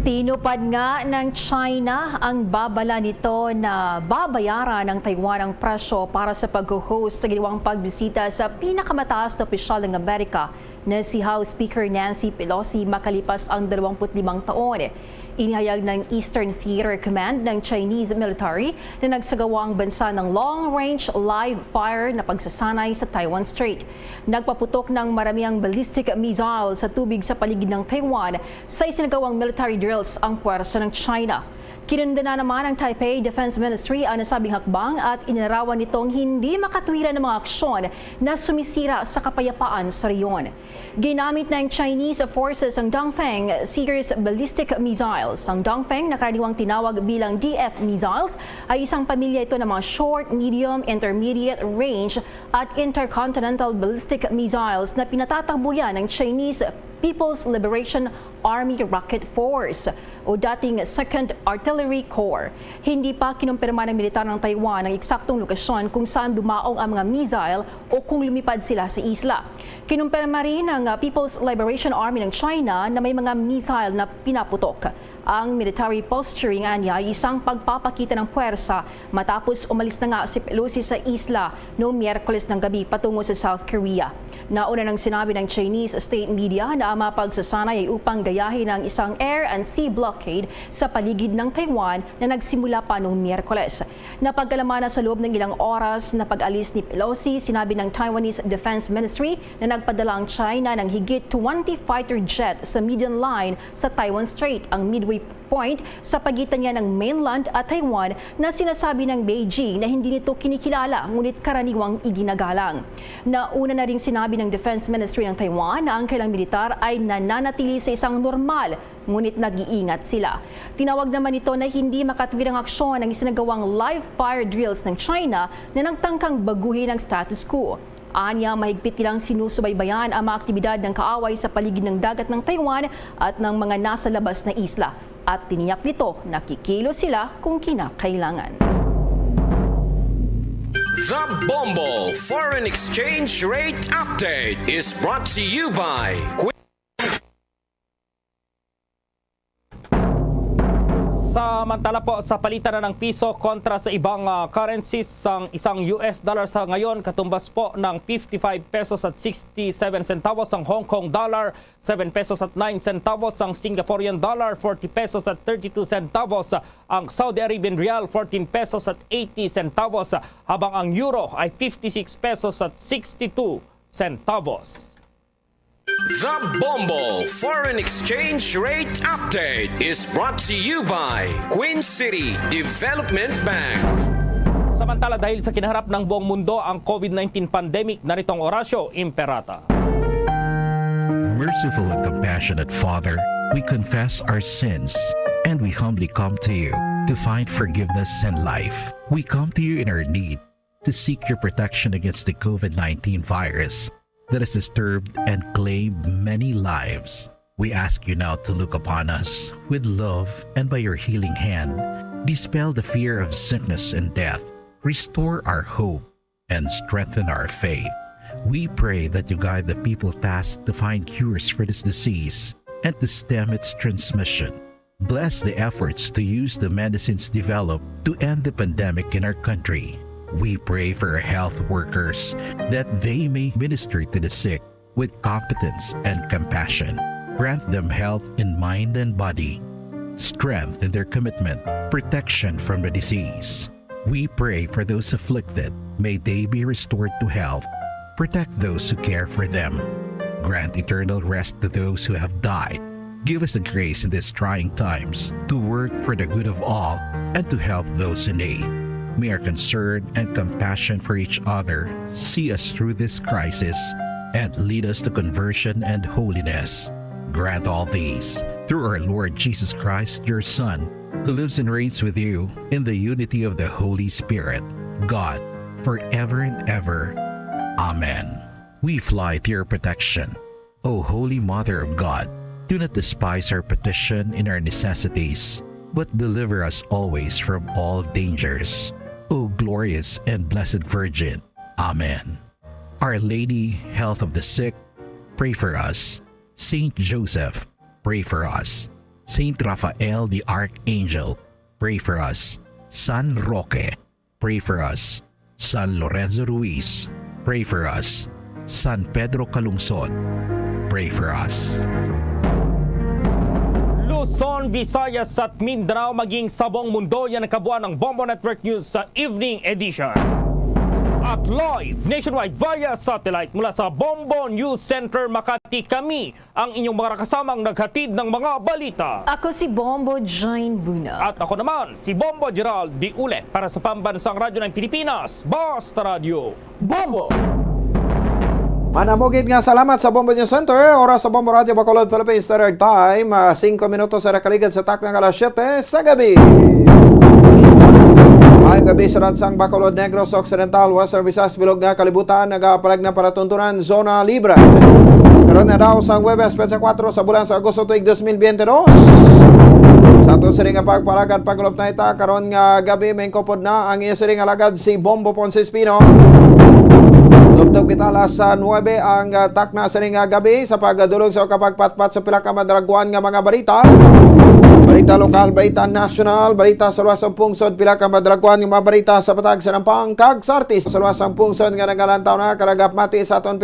Tinupad nga ng China ang babala nito na babayaran ng Taiwan ang presyo para sa pag-host sa ginawang pagbisita sa pinakamataas na opisyal ng Amerika na si House Speaker Nancy Pelosi makalipas ang 25 taon. Inihayag ng Eastern Theater Command ng Chinese military na nagsagawa ang bansa ng long-range live fire na pagsasanay sa Taiwan Strait. Nagpaputok ng maramiang ballistic missile sa tubig sa paligid ng Taiwan sa isinagawang military drills ang puwersa ng China. Kinundana naman ng Taipei Defense Ministry ang nasabing hakbang at inarawan nitong hindi makatwiran ng mga aksyon na sumisira sa kapayapaan sa reyon. Ginamit ng Chinese forces ang Dongfeng series ballistic missiles. Ang Dongfeng na karaniwang tinawag bilang DF missiles ay isang pamilya ito ng mga short, medium, intermediate range at intercontinental ballistic missiles na pinatatakbuyan ng Chinese People's Liberation Army Rocket Force o dating 2nd Artillery Corps. Hindi pa kinumpirma ng militar ng Taiwan ang eksaktong lokasyon kung saan dumaong ang mga missile o kung lumipad sila sa isla. Kinumpirma rin ng People's Liberation Army ng China na may mga missile na pinaputok. Ang military posturing niya ay isang pagpapakita ng puwersa matapos umalis na nga si Pelosi sa isla noong Miyerkules ng gabi patungo sa South Korea. Nauna nang sinabi ng Chinese state media na ang mga pagsasanay ay upang gayahin ang isang air and sea blockade sa paligid ng Taiwan na nagsimula pa noong Miyerkules. Napagkalaman na sa loob ng ilang oras na pag-alis ni Pelosi, sinabi ng Taiwanese Defense Ministry na nagpadala ang China ng higit 20 fighter jet sa median line sa Taiwan Strait, ang Midway halfway point sa pagitan niya ng mainland at Taiwan na sinasabi ng Beijing na hindi nito kinikilala ngunit karaniwang iginagalang. Nauna na ring sinabi ng Defense Ministry ng Taiwan na ang kailang militar ay nananatili sa isang normal ngunit nag-iingat sila. Tinawag naman ito na hindi makatwirang aksyon ang isinagawang live fire drills ng China na nagtangkang baguhin ang status quo. Anya, mahigpit nilang sinusubaybayan ang mga aktibidad ng kaaway sa paligid ng dagat ng Taiwan at ng mga nasa labas na isla. At tiniyak nito na kikilos sila kung kinakailangan. The Bombo Foreign Exchange Rate Update is brought to you by Samantala po sa palitan na ng piso kontra sa ibang currencies, ang isang US dollar sa ngayon katumbas po ng 55 pesos at 67 centavos ang Hong Kong dollar, 7 pesos at 9 centavos ang Singaporean dollar, 40 pesos at 32 centavos ang Saudi Arabian rial, 14 pesos at 80 centavos habang ang euro ay 56 pesos at 62 centavos. The Bombo Foreign Exchange Rate Update is brought to you by Queen City Development Bank. Samantala dahil sa kinaharap ng buong mundo ang COVID-19 pandemic, naritong Horacio Imperata. Merciful and compassionate Father, we confess our sins and we humbly come to you to find forgiveness and life. We come to you in our need to seek your protection against the COVID-19 virus that has disturbed and claimed many lives. We ask you now to look upon us with love and by your healing hand, dispel the fear of sickness and death, restore our hope, and strengthen our faith. We pray that you guide the people tasked to find cures for this disease and to stem its transmission. Bless the efforts to use the medicines developed to end the pandemic in our country. We pray for our health workers that they may minister to the sick with competence and compassion. Grant them health in mind and body, strength in their commitment, protection from the disease. We pray for those afflicted. May they be restored to health. Protect those who care for them. Grant eternal rest to those who have died. Give us the grace in these trying times to work for the good of all and to help those in need. May our concern and compassion for each other see us through this crisis and lead us to conversion and holiness. Grant all these through our Lord Jesus Christ, your Son, who lives and reigns with you in the unity of the Holy Spirit, God, forever and ever. Amen. We fly to your protection. O Holy Mother of God, do not despise our petition in our necessities, but deliver us always from all dangers. O glorious and blessed Virgin. Amen. Our Lady, health of the sick, pray for us. Saint Joseph, pray for us. Saint Raphael the Archangel, pray for us. San Roque, pray for us. San Lorenzo Ruiz, pray for us. San Pedro Calungsod, pray for us. Luzon, Visayas at Mindanao maging sa buong mundo, yan ang kabuuan ng Bombo Network News sa Evening Edition. At live nationwide via satellite mula sa Bombo News Center Makati, kami ang inyong mga kasamang naghatid ng mga balita. Ako si Bombo Jane Buna. At ako naman si Bombo Gerald Biule para sa Pambansang Radyo ng Pilipinas, Basta Radio Bombo! Manamugid nga salamat sa Bombo News Center. Oras sa Bombo Radio Bacolod, Philippines Standard Time. 5 minuto sa nakaligad sa tak ng alas 7 sa gabi. Ay gabi sa Ransang Bacolod, Negros Occidental, Western Visayas, Bilog nga kalibutan, nagapalag na paratuntunan, zona libre. Karoon na daw sa Huwebes, Petsa 4 sa bulan sa Agosto tuig 2022. Sa ito siring nga pagpalagad pagulop na ita, karoon nga gabi, may kopod na ang iya siring alagad si Bombo Ponce Espino. Lubtog kitala sa 9 ang tak na siring nga gabi sa pagdulog sa kapagpatpat sa pinakamadraguan nga mga balita. Balita lokal, balita national, balita sa luwasang pungsod, pinakamadraguan nga mga balita sa patag sa Nampang kag sa artist. Sa luwasang pungsod nga nagalantaw na karagap mati sa aton